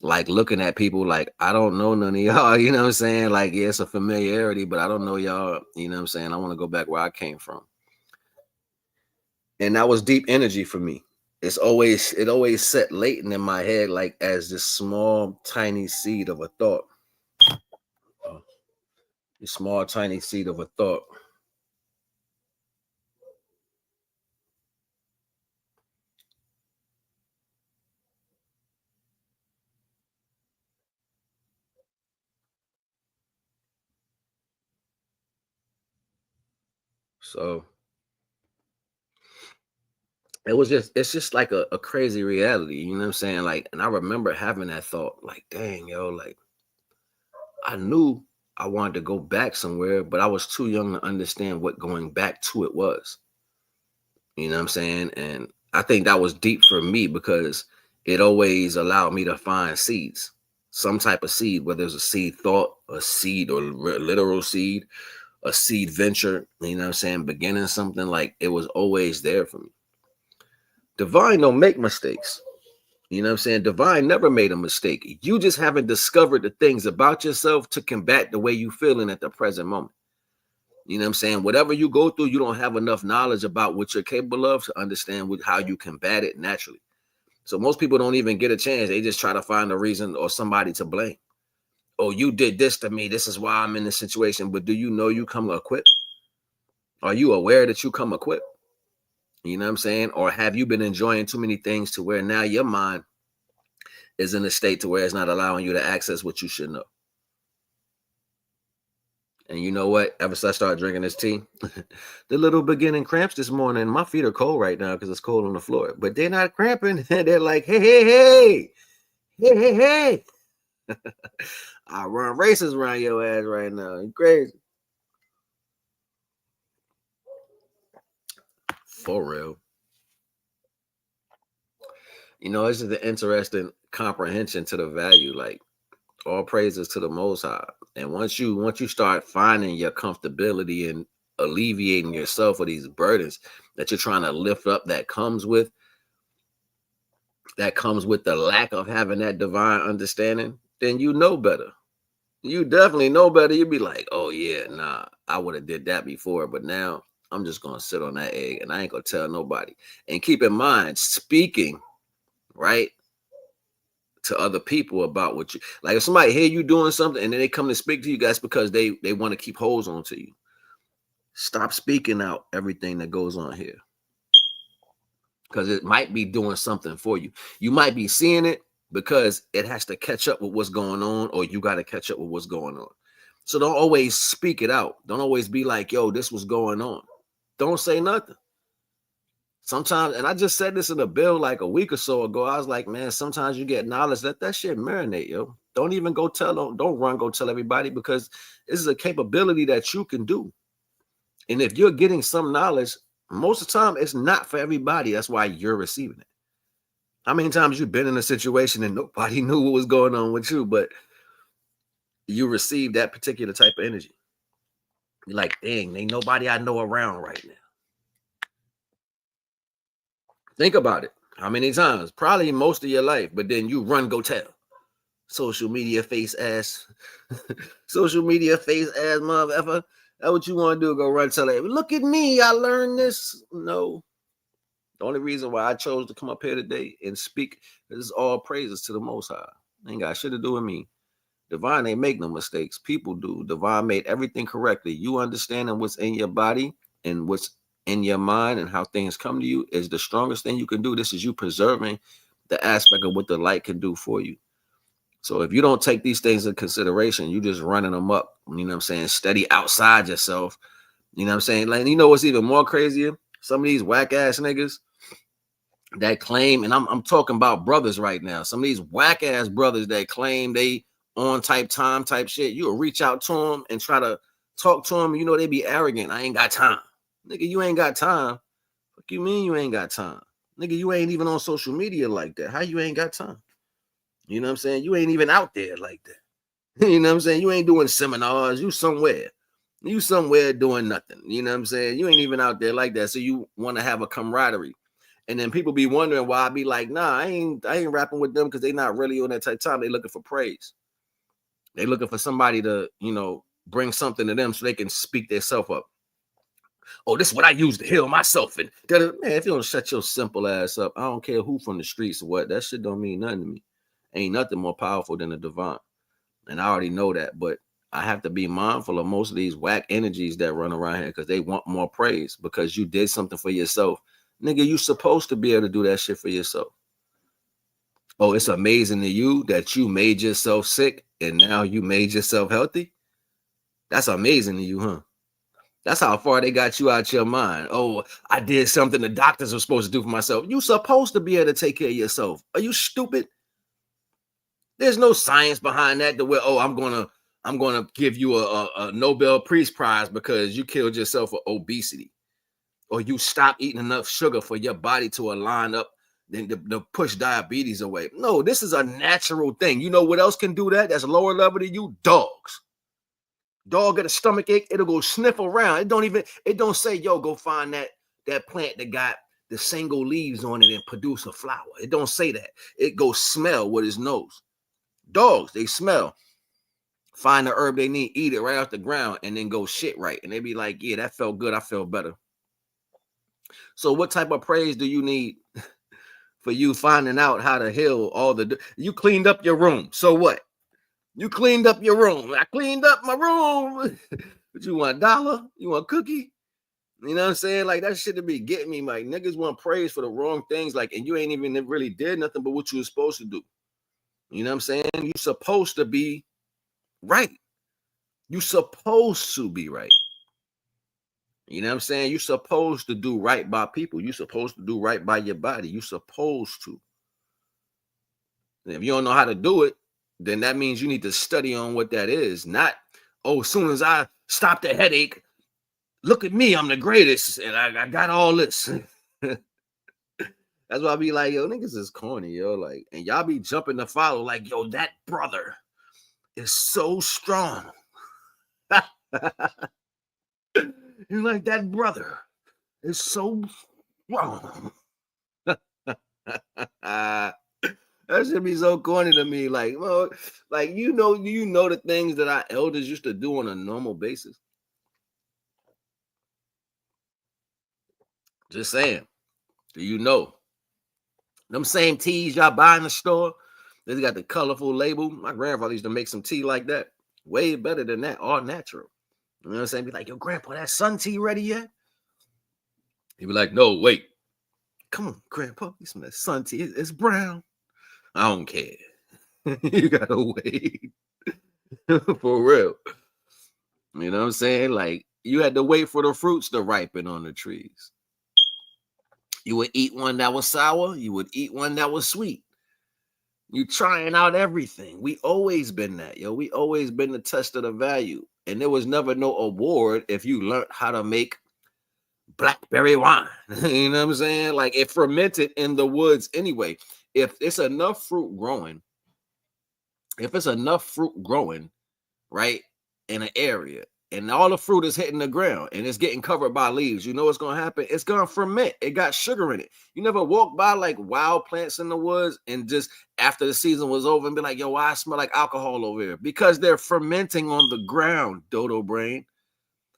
like looking at people like I don't know none of y'all. You know what I'm saying? Like yeah, it's a familiarity, but I don't know y'all. You know what I'm saying? I want to go back where I came from. And that was deep energy for me. It always set latent in my head like as this small tiny seed of a thought. A small tiny seed of a thought. So it's just like a crazy reality, you know what I'm saying? Like, and I remember having that thought, like, dang, yo, like I knew I wanted to go back somewhere, but I was too young to understand what going back to it was. You know what I'm saying? And I think that was deep for me because it always allowed me to find seeds, some type of seed, whether it's a seed thought, a seed or literal seed, a seed venture, you know what I'm saying? Beginning something, like it was always there for me. Divine don't make mistakes. You know what I'm saying? Divine never made a mistake. You just haven't discovered the things about yourself to combat the way you feeling at the present moment. You know what I'm saying? Whatever you go through, you don't have enough knowledge about what you're capable of to understand how you combat it naturally. So most people don't even get a chance. They just try to find a reason or somebody to blame. Oh, you did this to me. This is why I'm in this situation. But do you know you come equipped? Are you aware that you come equipped? You know what I'm saying? Or have you been enjoying too many things to where now your mind is in a state to where it's not allowing you to access what you should know? And you know what? Ever since I started drinking this tea, the little beginning cramps this morning, my feet are cold right now because it's cold on the floor. But they're not cramping. They're like, hey, hey, hey, hey, hey, hey. I run races around your ass right now. You crazy. For real. You know, it's just an interesting comprehension to the value. Like all praises to the Most High. And once you start finding your comfortability and alleviating yourself of these burdens that you're trying to lift up, that comes with the lack of having that divine understanding, then you know better. You definitely know better. You'd be like, oh yeah, nah, I would have did that before, but now I'm just gonna sit on that egg and I ain't gonna tell nobody. And keep in mind, speaking right to other people about what you like. If somebody hear you doing something and then they come to speak to you guys because they want to keep holes onto you, stop speaking out everything that goes on here because it might be doing something for you. You might be seeing it because it has to catch up with what's going on, or you got to catch up with what's going on. So don't always speak it out. Don't always be like, yo, this was going on. Don't say nothing. Sometimes, and I just said this in a bill like a week or so ago. I was like, man, sometimes you get knowledge, let that shit marinate, yo. Don't even go tell them, don't run, go tell everybody, because this is a capability that you can do. And if you're getting some knowledge, most of the time it's not for everybody. That's why you're receiving it. How many times you've been in a situation and nobody knew what was going on with you, but you receive that particular type of energy. You're like, dang, ain't nobody I know around right now. Think about it. How many times? Probably most of your life, but then you run, go tell. Social media face ass, social media face ass motherfucker. That's what you want to do. Go run, tell it. Look at me. I learned this. No. The only reason why I chose to come up here today and speak is all praises to the Most High. Ain't got shit to do with me. Divine ain't make no mistakes. People do. Divine made everything correctly. You understanding what's in your body and what's in your mind and how things come to you is the strongest thing you can do. This is you preserving the aspect of what the light can do for you. So if you don't take these things in consideration, you just running them up, you know what I'm saying, steady outside yourself. You know what I'm saying? Like, you know what's even more crazier? Some of these whack ass niggas that claim, and I'm talking about brothers right now. Some of these whack ass brothers that claim they on type shit, you'll reach out to them and try to talk to them. You know, they be arrogant. I ain't got time. Nigga, you ain't got time. What you mean you ain't got time? Nigga, you ain't even on social media like that. How you ain't got time? You know what I'm saying? You ain't even out there like that. You know what I'm saying? You ain't doing seminars. You somewhere. You somewhere doing nothing. You know what I'm saying? You ain't even out there like that. So you want to have a camaraderie. And then people be wondering why I be like, nah, I ain't rapping with them because they not really on that type of time. They looking for praise. They looking for somebody to, you know, bring something to them so they can speak their self up. Oh, this is what I use to heal myself. And man, if you don't shut your simple ass up, I don't care who from the streets or what. That shit don't mean nothing to me. Ain't nothing more powerful than the divine. And I already know that, but I have to be mindful of most of these whack energies that run around here because they want more praise because you did something for yourself. Nigga, you supposed to be able to do that shit for yourself. Oh, it's amazing to you that you made yourself sick and now you made yourself healthy? That's amazing to you, huh? That's how far they got you out your mind. Oh, I did something the doctors were supposed to do for myself. You supposed to be able to take care of yourself. Are you stupid? There's no science behind that. The way, oh, I'm gonna give you a Nobel Peace Prize because you killed yourself with obesity, or you stop eating enough sugar for your body to align up then to push diabetes away. No, this is a natural thing. You know what else can do that? That's lower level than you? Dogs. Dog get a stomach ache, it'll go sniff around. It don't say, yo, go find that plant that got the single leaves on it and produce a flower. It don't say that. It goes smell with his nose. Dogs, they smell, find the herb they need, eat it right off the ground, and then go shit right. And they be like, yeah, that felt good. I felt better. So what type of praise do you need for you finding out how to heal all you cleaned up your room? So what? You cleaned up your room. I cleaned up my room. But you want $1? You want a cookie? You know what I'm saying? Like, that shit to be getting me. Like, niggas want praise for the wrong things. Like, and you ain't even really did nothing but what you were supposed to do. You know what I'm saying? You supposed to be right. You supposed to be right. You know what I'm saying? You supposed to do right by people. You supposed to do right by your body. You supposed to. And if you don't know how to do it, then that means you need to study on what that is. Not, oh, as soon as I stop the headache, look at me, I'm the greatest, and I got all this. That's why I be like, yo, niggas is corny, yo. Like, and y'all be jumping to follow, like, yo, that brother is so strong. You're like, that brother is so strong. That should be so corny to me. Like, well, like, you know the things that our elders used to do on a normal basis. Just saying. Do you know? Them same teas y'all buy in the store, they got the colorful label. My grandfather used to make some tea like that. Way better than that, all natural. You know what I'm saying? Be like, yo, grandpa, that sun tea ready yet? He'd be like, no, wait. Come on, grandpa, you smell that sun tea. It's brown. I don't care. You gotta wait. For real. You know what I'm saying? Like, you had to wait for the fruits to ripen on the trees. You would eat one that was sour. You would eat one that was sweet. You trying out everything. We always been that, yo. We always been the test of the value. And there was never no award if you learned how to make blackberry wine. You know what I'm saying? Like, it fermented in the woods anyway. If it's enough fruit growing, right, in an area, and all the fruit is hitting the ground and it's getting covered by leaves, you know what's gonna happen? It's gonna ferment. It got sugar in it. You never walk by like wild plants in the woods and just after the season was over and be like, yo, why I smell like alcohol over here? Because they're fermenting on the ground, dodo brain.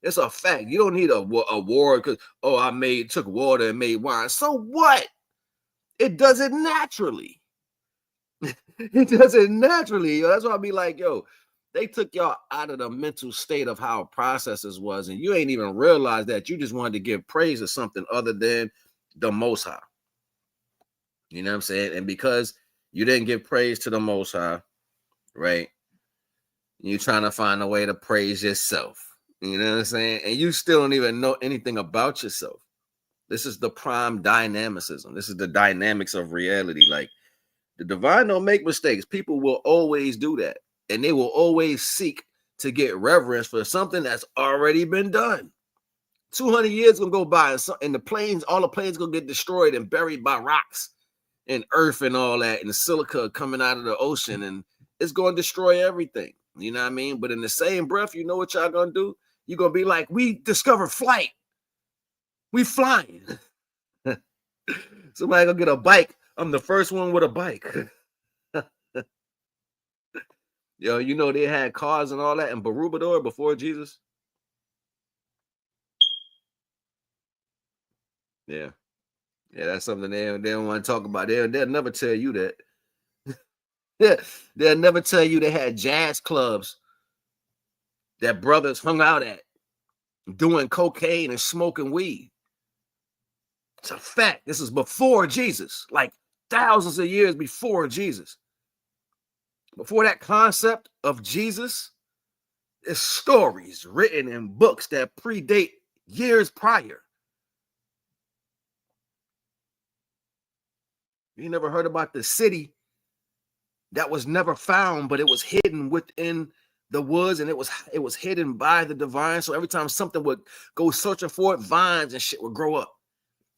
It's a fact. You don't need a award because, oh, took water and made wine. So what? It does it naturally. It does it naturally. Yo. That's why I be like, yo, they took y'all out of the mental state of how processes was, and you ain't even realized that you just wanted to give praise to something other than the Most High. You know what I'm saying? And because you didn't give praise to the Most High, right? You're trying to find a way to praise yourself. You know what I'm saying? And you still don't even know anything about yourself. This is the prime dynamicism. This is the dynamics of reality. Like, the divine don't make mistakes. People will always do that. And they will always seek to get reverence for something that's already been done. 200 years gonna go by and the planes, all the planes gonna get destroyed and buried by rocks and earth and all that, and the silica coming out of the ocean, and it's gonna destroy everything. You know what I mean? But in the same breath, you know what y'all gonna do? You're gonna be like, we discovered flight. We flying. Somebody gonna get a bike. I'm the first one with a bike. Yo, you know they had cars and all that in Barubador before Jesus. Yeah. Yeah, that's something they don't want to talk about. They'll never tell you that. Yeah, they'll never tell you they had jazz clubs that brothers hung out at doing cocaine and smoking weed. It's a fact. This is before Jesus, like thousands of years before Jesus. Before that concept of Jesus, there's stories written in books that predate years prior. You never heard about the city that was never found, but it was hidden within the woods, and it was hidden by the divine. So every time something would go searching for it, vines and shit would grow up.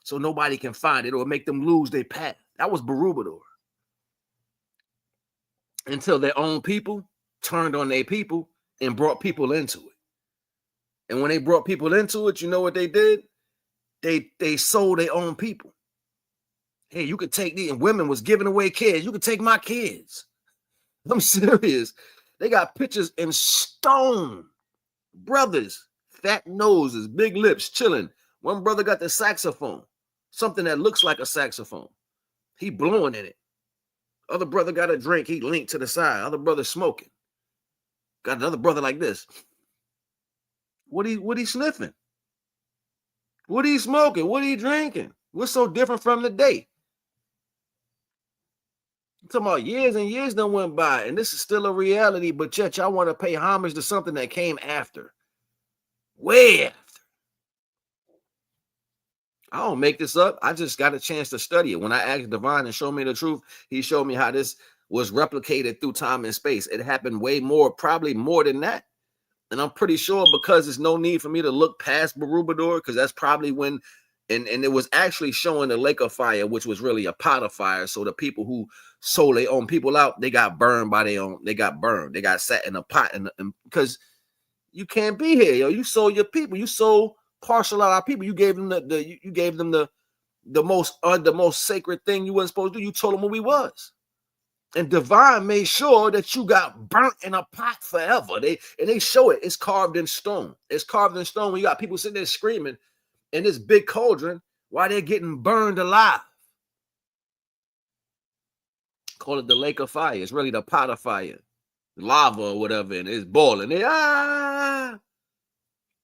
So nobody can find it or make them lose their path. That was Barubador. Until their own people turned on their people and brought people into it. And when they brought people into it, you know what they did? They sold their own people. Hey, you could take these, and women was giving away kids. You could take my kids. I'm serious. They got pictures in stone. Brothers, fat noses, big lips, chilling. One brother got the saxophone, something that looks like a saxophone. He blowing in it. Other brother got a drink. He linked to the side. Other brother smoking. Got another brother like this. What he sniffing? What he smoking? What he drinking? What's so different from the day? I'm talking about years and years done went by, and this is still a reality, but yet y'all want to pay homage to something that came after. Way after. I don't make this up. I just got a chance to study it. When I asked Divine and show me the truth, he showed me how this was replicated through time and space. It happened way more, probably more than that. And I'm pretty sure because there's no need for me to look past Barubador, because that's probably when, and it was actually showing the lake of fire, which was really a pot of fire. So the people who sold their own people out, they got burned by their own, they got burned. They got sat in a pot, and because you can't be here, yo. You sold your people. You sold partial out our people. You gave them the most sacred thing you weren't supposed to do. You told them who we was. And Divine made sure that you got burnt in a pot forever. They show it. It's carved in stone. It's carved in stone. When you got people sitting there screaming in this big cauldron while they're getting burned alive. Call it the lake of fire. It's really the pot of fire, lava or whatever, and it's boiling.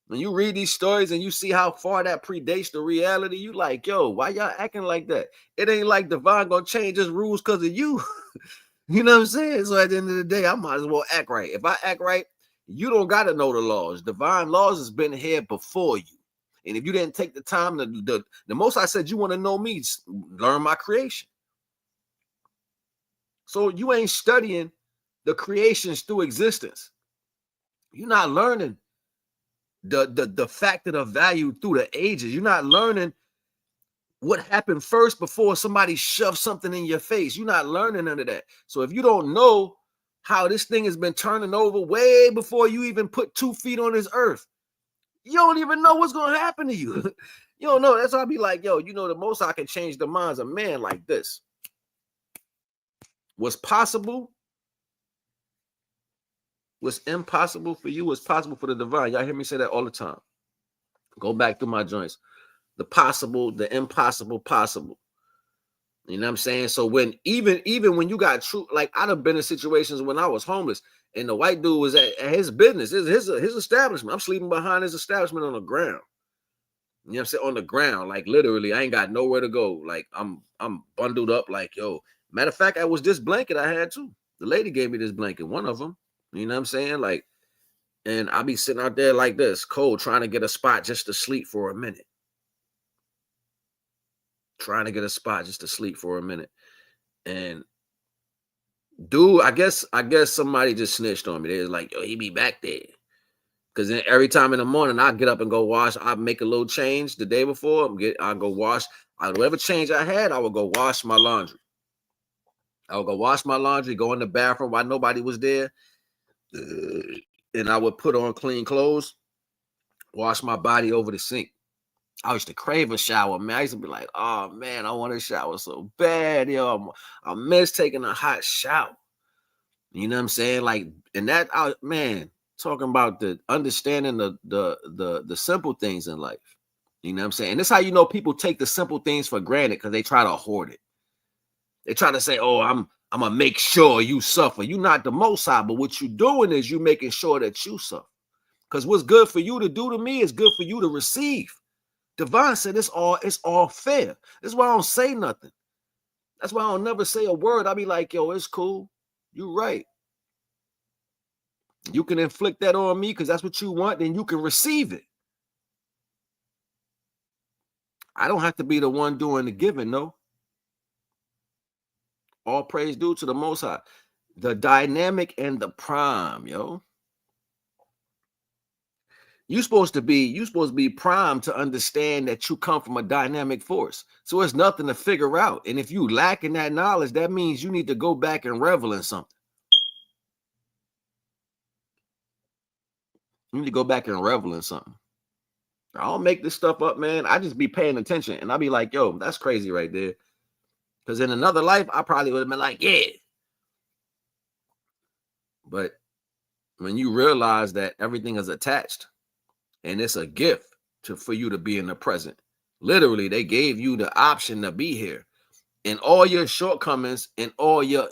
When you read these stories and you see how far that predates the reality, you like, yo, why y'all acting like that? It ain't like Divine gonna change his rules because of you. You know what I'm saying? So at the end of the day, I might as well act right. If I act right, you don't got to know the laws. Divine laws has been here before you. And if you didn't take the time, the most I said, you want to know me, learn my creation. So you ain't studying the creations through existence. You're not learning the factor of value through the ages. You're not learning what happened first before somebody shoved something in your face. You're not learning none of that. So if you don't know how this thing has been turning over way before you even put 2 feet on this earth. You don't even know what's going to happen to you. You don't know. That's why I be like, yo, the most I can change the minds of man like this. What's possible, what's impossible for you is possible for the divine. Y'all hear me say that all the time. Go back through my joints. The possible, the impossible, possible. You know what I'm saying? So when even when you got true, like I'd have been in situations when I was homeless and the white dude was at his business, his establishment. I'm sleeping behind his establishment on the ground. You know what I'm saying? On the ground, like literally, I ain't got nowhere to go. Like I'm bundled up. Like, yo, matter of fact, I was this blanket I had too. The lady gave me this blanket, one of them. You know what I'm saying? Like, and I'll be sitting out there like this, cold, trying to get a spot just to sleep for a minute. Trying to get a spot just to sleep for a minute. And dude, I guess somebody just snitched on me. They was like, yo, he be back there. Because then every time in the morning, I get up and go wash. I make a little change the day before. I go wash. Whatever change I had, I would go wash my laundry. I would go wash my laundry, go in the bathroom while nobody was there. And I would put on clean clothes, wash my body over the sink. I used to crave a shower, man. I used to be like, oh, man, I want a shower so bad. Yo, I miss taking a hot shower. You know what I'm saying? Like, and that, man, talking about the understanding the simple things in life. You know what I'm saying? And this is how you know people take the simple things for granted because they try to hoard it. They try to say, oh, I'm going to make sure you suffer. You're not the Most High, but what you're doing is you making sure that you suffer. Because what's good for you to do to me is good for you to receive. Divine said it's all fair. This is why I don't say nothing. That's why I don't never say a word. I be like, yo, it's cool. You're right. You can inflict that on me because that's what you want, then you can receive it. I don't have to be the one doing the giving, no. All praise due to the Most High. The dynamic and the prime, yo. You're supposed to be primed to understand that you come from a dynamic force. So it's nothing to figure out. And if you lack in that knowledge, that means you need to go back and revel in something. You need to go back and revel in something. I don't make this stuff up, man. I just be paying attention. And I'll be like, yo, that's crazy right there. Because in another life, I probably would have been like, yeah. But when you realize that everything is attached and it's a gift for you to be in the present, literally, they gave you the option to be here. And all your shortcomings and all your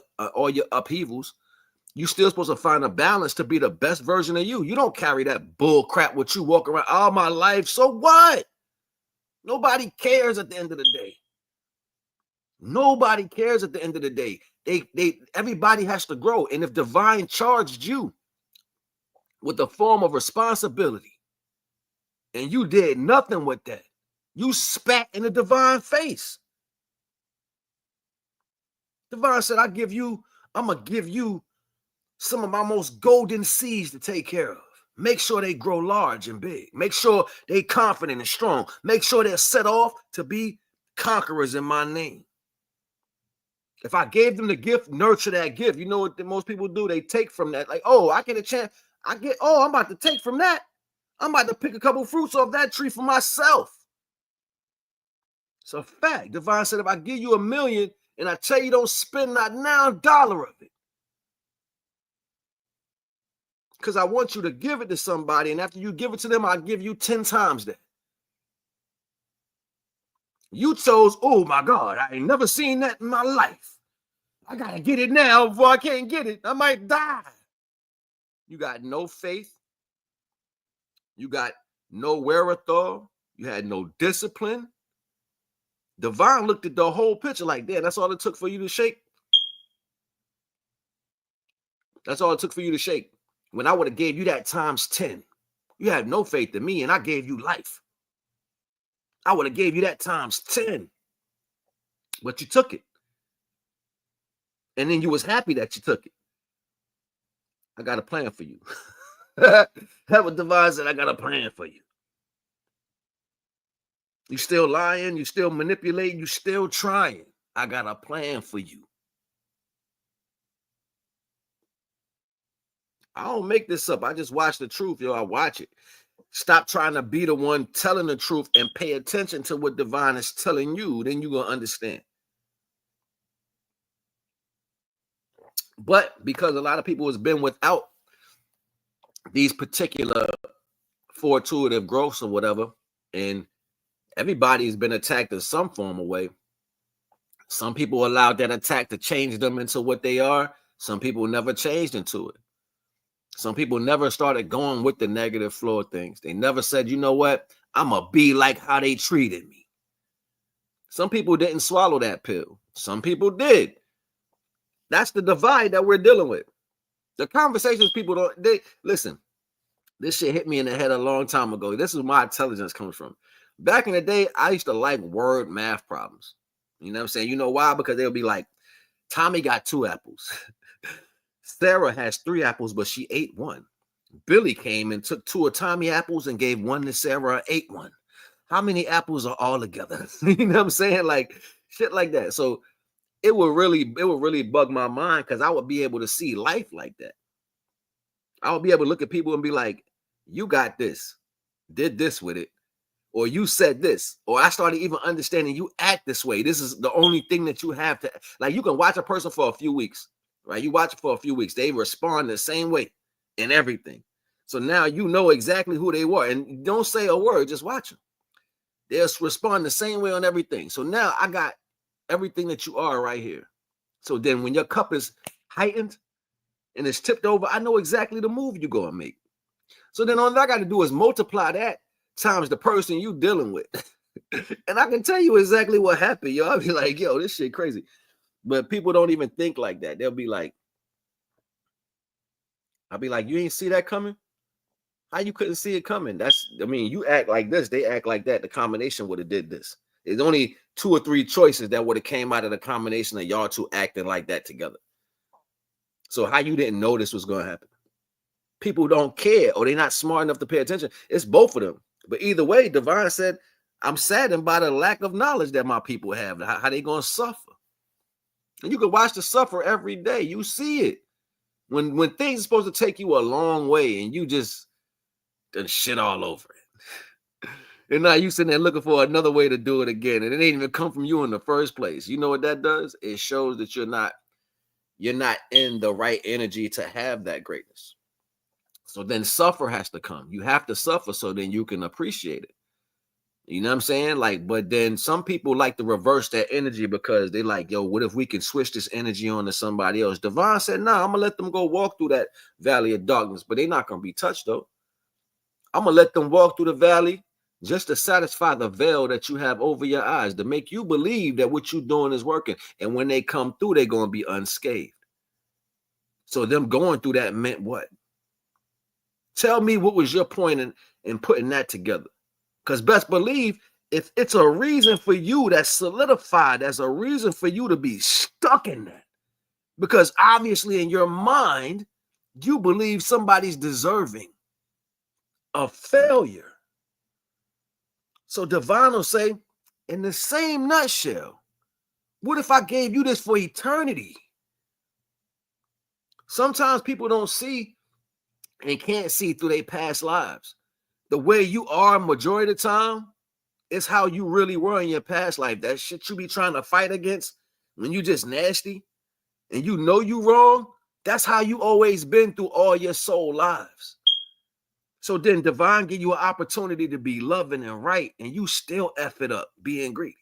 upheavals, you still supposed to find a balance to be the best version of you. You don't carry that bull crap with you walk around all my life. So what? Nobody cares at the end of the day. Nobody cares at the end of the day. Everybody has to grow. And if divine charged you with a form of responsibility and you did nothing with that, you spat in the divine face. Divine said, I'm going to give you some of my most golden seeds to take care of. Make sure they grow large and big. Make sure they confident and strong. Make sure they're set off to be conquerors in my name. If I gave them the gift, nurture that gift. You know what most people do? They take from that. Like, oh, I get a chance. I'm about to take from that. I'm about to pick a couple fruits off that tree for myself. It's a fact. Divine said, if I give you $1 million and I tell you don't spend not now $1 of it, because I want you to give it to somebody, and after you give it to them, I'll give you 10 times that. You chose, oh my God, I ain't never seen that in my life. I gotta get it now before I can't get it. I might die. You got no faith. You got no wherewithal. You had no discipline. Divine looked at the whole picture like, damn, that's all it took for you to shake. That's all it took for you to shake. When I would have gave you that times 10, you had no faith in me, and I gave you life. I would have gave you that times 10, but you took it. And then you was happy that you took it. I got a plan for you. That was Divine said, I got a plan for you. You still lying, you still manipulating, you still trying. I got a plan for you. I don't make this up. I just watch the truth, yo. I watch it. Stop trying to be the one telling the truth and pay attention to what divine is telling you. Then you're gonna understand. But because a lot of people has been without these particular fortuitive growths or whatever, and everybody's been attacked in some form of way. Some people allowed that attack to change them into what they are. Some people never changed into it. Some people never started going with the negative flow of things. They never said, you know what, I'm going to be like how they treated me. Some people didn't swallow that pill. Some people did. That's the divide that we're dealing with. The conversations people don't, they listen, this shit hit me in the head a long time ago. This is where my intelligence comes from. Back in the day, I used to like word math problems. You know what I'm saying? You know why? Because they'll be like, Tommy got 2 apples. Sarah has 3 apples, but she ate 1. Billy came and took 2 of Tommy apples and gave 1 to Sarah, ate 1. How many apples are all together? You know what I'm saying? Like shit like that. So it would really bug my mind because I would be able to see life like that. I would be able to look at people and be like, you got this, did this with it, or you said this, or I started even understanding you act this way. This is the only thing that you have to, like, you can watch a person for a few weeks, right? You watch it for a few weeks. They respond the same way in everything. So now you know exactly who they were. And don't say a word, just watch them. They'll respond the same way on everything. So now I got everything that you are right here. So then when your cup is heightened and it's tipped over, I know exactly the move you're going to make. So then all I got to do is multiply that times the person you dealing with. And I can tell you exactly what happened, yo. I'll be like, yo, this shit crazy. But people don't even think like that. They'll be like, I'll be like, you ain't see that coming? How you couldn't see it coming? You act like this, they act like that. The combination would have did this. There's only 2 or 3 choices that would have came out of the combination of y'all 2 acting like that together. So how you didn't know this was going to happen? People don't care, or they're not smart enough to pay attention. It's both of them. But either way, Divine said, I'm saddened by the lack of knowledge that my people have, how they going to suffer. And you can watch the suffer every day. You see it. When things are supposed to take you a long way and you just done shit all over it. And now you sitting there looking for another way to do it again. And it ain't even come from you in the first place. You know what that does? It shows that you're not in the right energy to have that greatness. So then suffer has to come. You have to suffer so then you can appreciate it. You know what I'm saying? Like, but then some people like to reverse that energy because they like, yo, what if we can switch this energy on to somebody else? Devon said, nah, I'm going to let them go walk through that valley of darkness, but they're not going to be touched though. I'm going to let them walk through the valley just to satisfy the veil that you have over your eyes, to make you believe that what you're doing is working. And when they come through, they're going to be unscathed. So them going through that meant what? Tell me what was your point in putting that together? Because best believe, if it's a reason for you that's solidified, that's a reason for you to be stuck in that. Because obviously in your mind, you believe somebody's deserving of failure. So Divine will say, in the same nutshell, what if I gave you this for eternity? Sometimes people don't see and can't see through their past lives. The way you are majority of the time is how you really were in your past life. That shit you be trying to fight against when you just nasty and you know you wrong, that's how you always been through all your soul lives. So then Divine give you an opportunity to be loving and right, and you still F it up being greedy.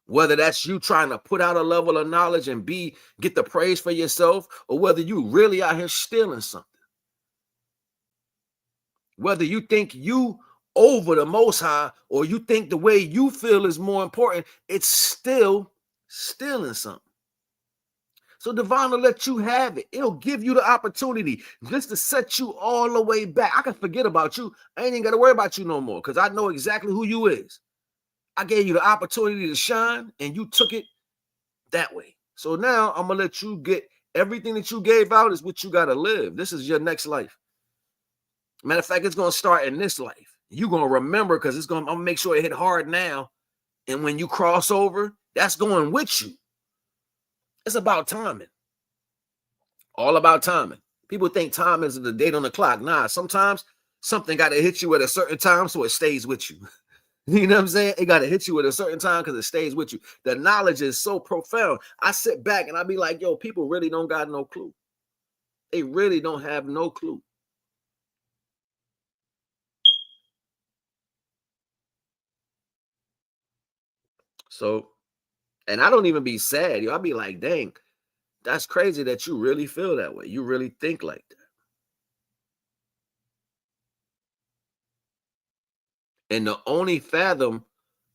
Whether that's you trying to put out a level of knowledge and get the praise for yourself, or whether you really out here stealing something. Whether you think you over the Most High, or you think the way you feel is more important, it's still stealing something. So Divine will let you have it. It'll give you the opportunity just to set you all the way back. I can forget about you. I ain't even got to worry about you no more because I know exactly who you is. I gave you the opportunity to shine and you took it that way. So now I'm going to let you get everything that you gave out is what you got to live. This is your next life. Matter of fact, it's going to start in this life. You're going to remember because I'm going to make sure it hit hard now. And when you cross over, that's going with you. It's about timing. All about timing. People think time is the date on the clock. Nah, sometimes something got to hit you at a certain time so it stays with you. You know what I'm saying? It got to hit you at a certain time because it stays with you. The knowledge is so profound. I sit back and I be like, yo, people really don't got no clue. They really don't have no clue. So, and I don't even be sad. Yo, I be like, dang, that's crazy that you really feel that way. You really think like that. And the only fathom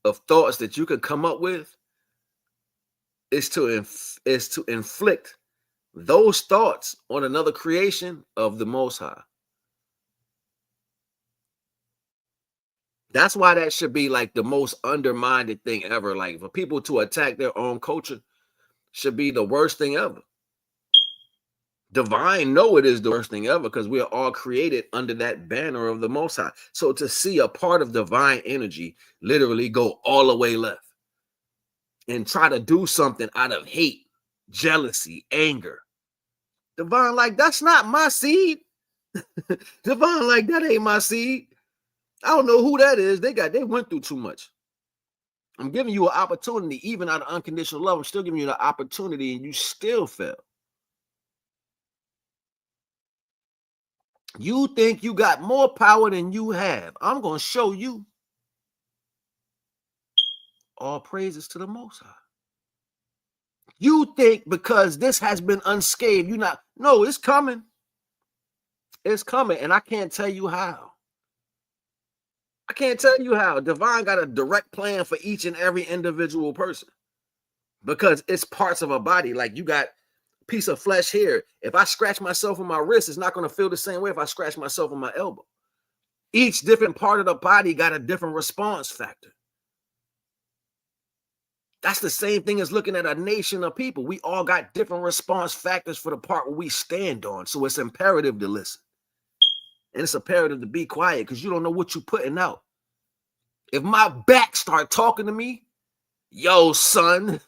of thoughts that you could come up with is to inflict those thoughts on another creation of the Most High. That's why that should be like the most undermined thing ever. Like for people to attack their own culture should be the worst thing ever. Divine know it is the worst thing ever because we are all created under that banner of the Most High. So to see a part of divine energy literally go all the way left and try to do something out of hate, jealousy, anger. Divine, like, that's not my seed. Divine, like, that ain't my seed. I don't know who that is. They went through too much. I'm giving you an opportunity, even out of unconditional love. I'm still giving you the opportunity, and you still fail. You think you got more power than you have. I'm going to show you. All praises to the Most High. You think because this has been unscathed, you're not. No, it's coming. It's coming, and I can't tell you how. I can't tell you how. Divine got a direct plan for each and every individual person because it's parts of a body. Like you got a piece of flesh here. If I scratch myself on my wrist, it's not going to feel the same way if I scratch myself on my elbow. Each different part of the body got a different response factor. That's the same thing as looking at a nation of people. We all got different response factors for the part where we stand on. So it's imperative to listen. And it's imperative to be quiet because you don't know what you're putting out. If my back start talking to me, yo, son,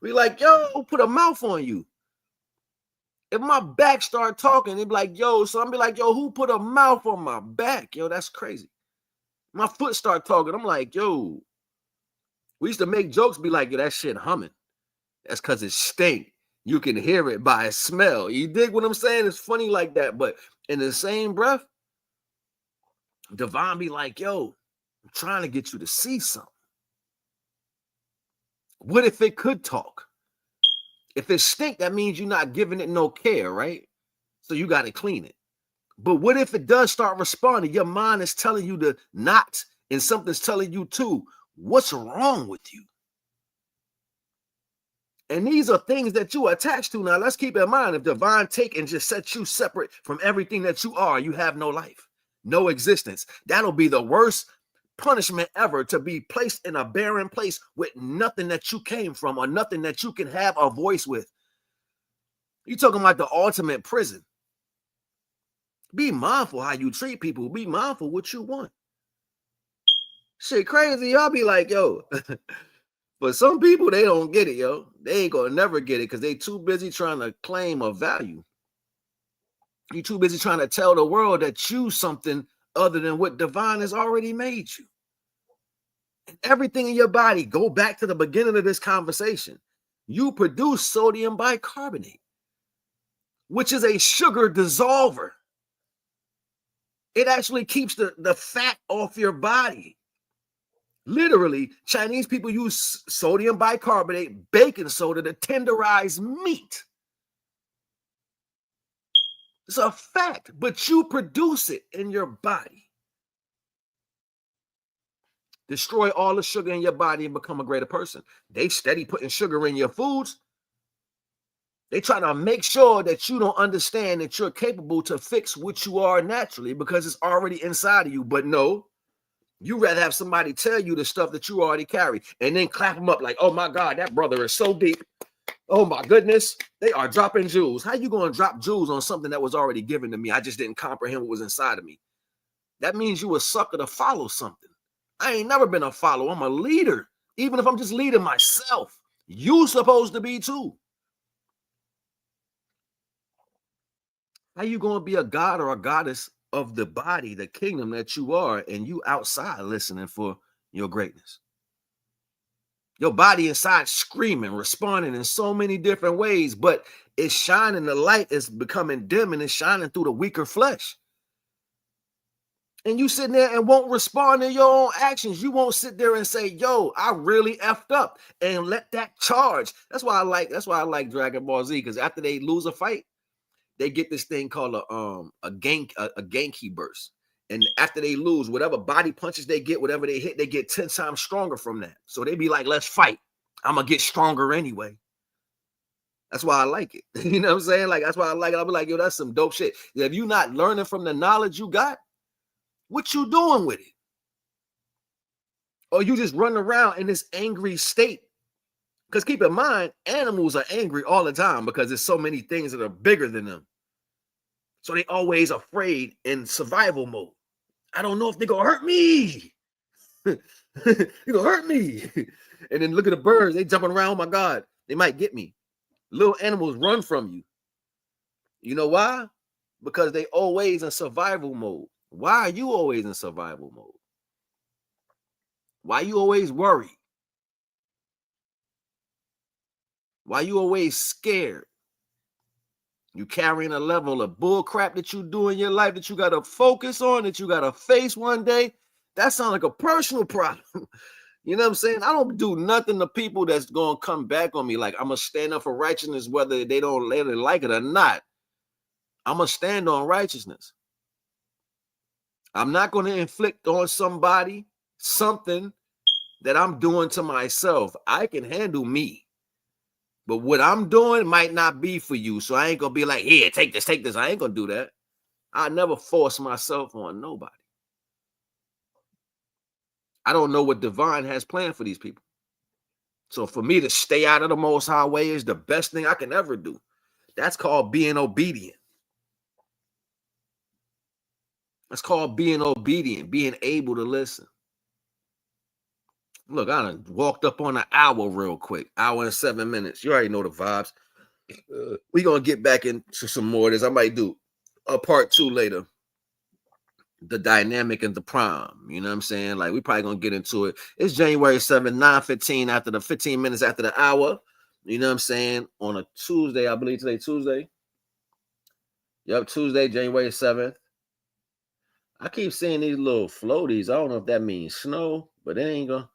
be like, yo, put a mouth on you. If my back start talking, they be like, yo, son, be like, yo, who put a mouth on my back? Yo, that's crazy. My foot start talking. I'm like, yo, we used to make jokes, be like, yo, that shit humming. That's because it stink. You can hear it by smell. You dig what I'm saying? It's funny like that. But in the same breath, Devon be like, yo, I'm trying to get you to see something. What if it could talk? If it stink, that means you're not giving it no care, right? So you got to clean it. But what if it does start responding? Your mind is telling you to not, and something's telling you to. What's wrong with you? And these are things that you are attached to. Now, let's keep in mind, if divine take and just set you separate from everything that you are, you have no life, no existence. That'll be the worst punishment ever, to be placed in a barren place with nothing that you came from or nothing that you can have a voice with. You're talking about the ultimate prison. Be mindful how you treat people. Be mindful what you want. Shit crazy. Y'all be like, yo, but some people, they don't get it, yo. They ain't gonna never get it because they too busy trying to claim a value. You too busy trying to tell the world that you something other than what divine has already made you. And everything in your body, go back to the beginning of this conversation. You produce sodium bicarbonate, which is a sugar dissolver. It actually keeps the fat off your body. Literally, Chinese people use sodium bicarbonate, baking soda to tenderize meat. It's a fact, but you produce it in your body. Destroy all the sugar in your body and become a greater person. They steady putting sugar in your foods. They try to make sure that you don't understand that you're capable to fix what you are naturally because it's already inside of you. But no, you rather have somebody tell you the stuff that you already carry and then clap them up like, oh my God, that brother is so deep. Oh my goodness, they are dropping jewels. How you going to drop jewels on something that was already given to me? I just didn't comprehend what was inside of me. That means you a sucker to follow something. I ain't never been a follower. I'm a leader. Even if I'm just leading myself, you supposed to be too. How you gonna be a god or a goddess of the body, the kingdom that you are, and you outside listening for your greatness? Your body inside screaming, responding in so many different ways, but it's shining. The light is becoming dim and it's shining through the weaker flesh. And you sitting there and won't respond to your own actions. You won't sit there and say, yo, I really effed up, and let that charge. That's why I like Dragon Ball Z, because after they lose a fight, they get this thing called a Genki burst. And after they lose, whatever body punches they get, whatever they hit, they get 10 times stronger from that. So they be like, let's fight. I'm gonna get stronger anyway. That's why I like it. You know what I'm saying? Like, that's why I like it. I'll be like, yo, that's some dope shit. If you're not learning from the knowledge you got, what you doing with it? Or you just running around in this angry state? Because keep in mind, animals are angry all the time because there's so many things that are bigger than them. So they always afraid in survival mode. I don't know if they're gonna hurt me. They're gonna hurt me. And then look at the birds, they jumping around. Oh my God, they might get me. Little animals run from you. You know why? Because they always in survival mode. Why are you always in survival mode? Why you always worried? Why you always scared? You carrying a level of bull crap that you do in your life that you got to focus on, that you got to face one day. That sounds like a personal problem. You know what I'm saying? I don't do nothing to people that's going to come back on me. Like, I'm going to stand up for righteousness, whether they don't let it like it or not. I'm going to stand on righteousness. I'm not going to inflict on somebody something that I'm doing to myself. I can handle me. But what I'm doing might not be for you. So I ain't going to be like, here, take this. I ain't going to do that. I never force myself on nobody. I don't know what divine has planned for these people. So for me to stay out of the Most High way is the best thing I can ever do. That's called being obedient. That's called being obedient, being able to listen. Look, I done walked up on an hour real quick, hour and 7 minutes. You already know the vibes. We're going to get back into some more of this. I might do a part 2 later. The dynamic and the prime. You know what I'm saying? Like, we probably going to get into it. It's January 7th, 9:15 after the 15 minutes after the hour. You know what I'm saying? On a Tuesday, I believe today, Tuesday. Yep, Tuesday, January 7th. I keep seeing these little floaties. I don't know if that means snow, but it ain't gonna.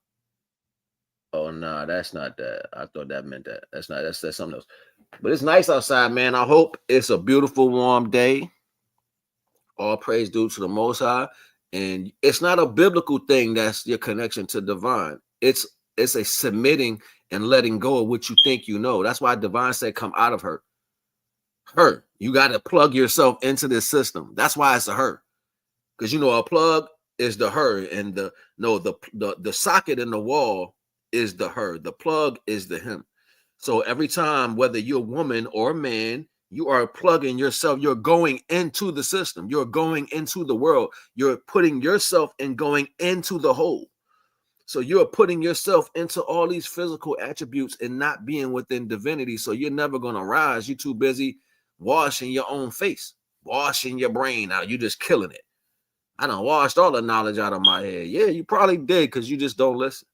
Oh nah, that's not that. I thought that meant that. That's something else. But it's nice outside, man. I hope it's a beautiful, warm day. All praise due to the Most High. And it's not a biblical thing that's your connection to divine. It's a submitting and letting go of what you think you know. That's why divine said, come out of her. Her. You got to plug yourself into this system. That's why it's a her. Because, you know, a plug is the her, and the socket in the wall is the her. The plug is the him. So every time, whether you're a woman or a man, you are plugging yourself. You're going into the system. You're going into the world. You're putting yourself and going into the whole. So you're putting yourself into all these physical attributes and not being within divinity. So you're never going to rise. You're too busy washing your own face, washing your brain out. You're just killing it. I done washed all the knowledge out of my head. Yeah, you probably did, because you just don't listen.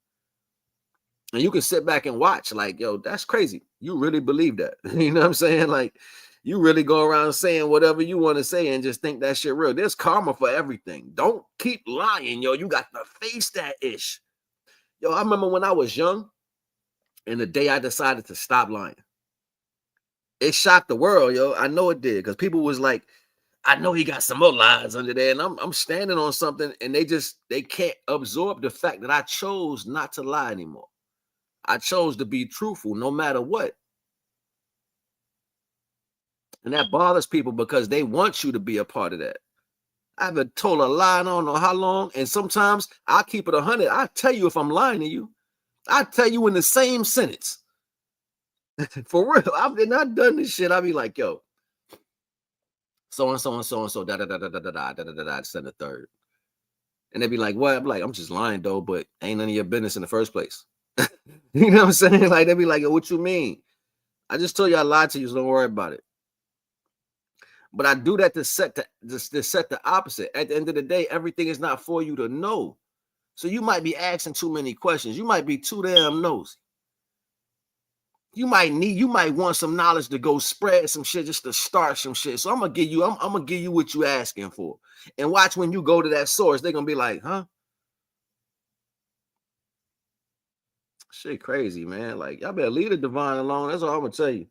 And you can sit back and watch like, yo, that's crazy. You really believe that. You know what I'm saying? Like, you really go around saying whatever you want to say and just think that shit real. There's karma for everything. Don't keep lying, yo. You got to face that ish. Yo, I remember when I was young and the day I decided to stop lying. It shocked the world, yo. I know it did, because people was like, I know he got some more lies under there, and I'm standing on something, and they can't absorb the fact that I chose not to lie anymore. I chose to be truthful no matter what. And that bothers people because they want you to be a part of that. I haven't told a lie, I don't know how long, and sometimes I'll keep it 100. I'll tell you if I'm lying to you. I'll tell you in the same sentence. For real, I've not done this shit. I'll be like, yo, so and so and so and so, da da da da da da da da da da, send a third. And they'd be like, what? I'm like, I'm just lying though, but ain't none of your business in the first place. You know what I'm saying? Like, they'd be like, what you mean? I just told you I lied to you, so don't worry about it. But I do that to set the opposite. At the end of the day, everything is not for you to know. So you might be asking too many questions. You might be too damn nosy. You might want some knowledge to go spread some shit, just to start some shit. So I'm gonna give you what you asking for. And watch when you go to that source, they're gonna be like, huh? Shit crazy, man. Like, y'all better leave the divine alone. That's all I'm gonna tell you.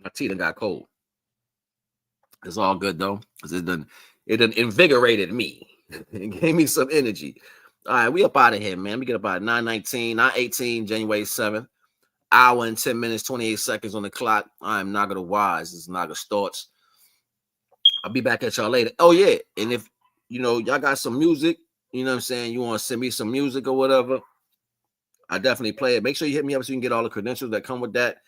My teeth got cold. It's all good though, because it done invigorated me. It gave me some energy. All right, we up out of here, man. We get about 9:19, 9:18, January 7th. Hour and 10 minutes, 28 seconds on the clock. I am Naga the Wise. This is Naga's Thoughts. I'll be back at y'all later. Oh, yeah. And if, y'all got some music, you know what I'm saying, you want to send me some music or whatever, I definitely play it. Make sure you hit me up so you can get all the credentials that come with that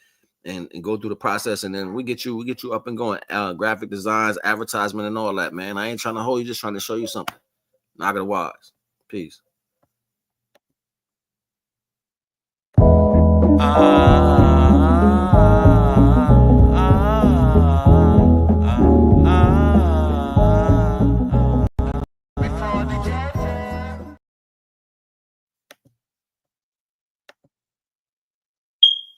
and go through the process. And then we get you up and going. Graphic designs, advertisement, and all that, man. I ain't trying to hold you, just trying to show you something. Naga the Wise. Peace.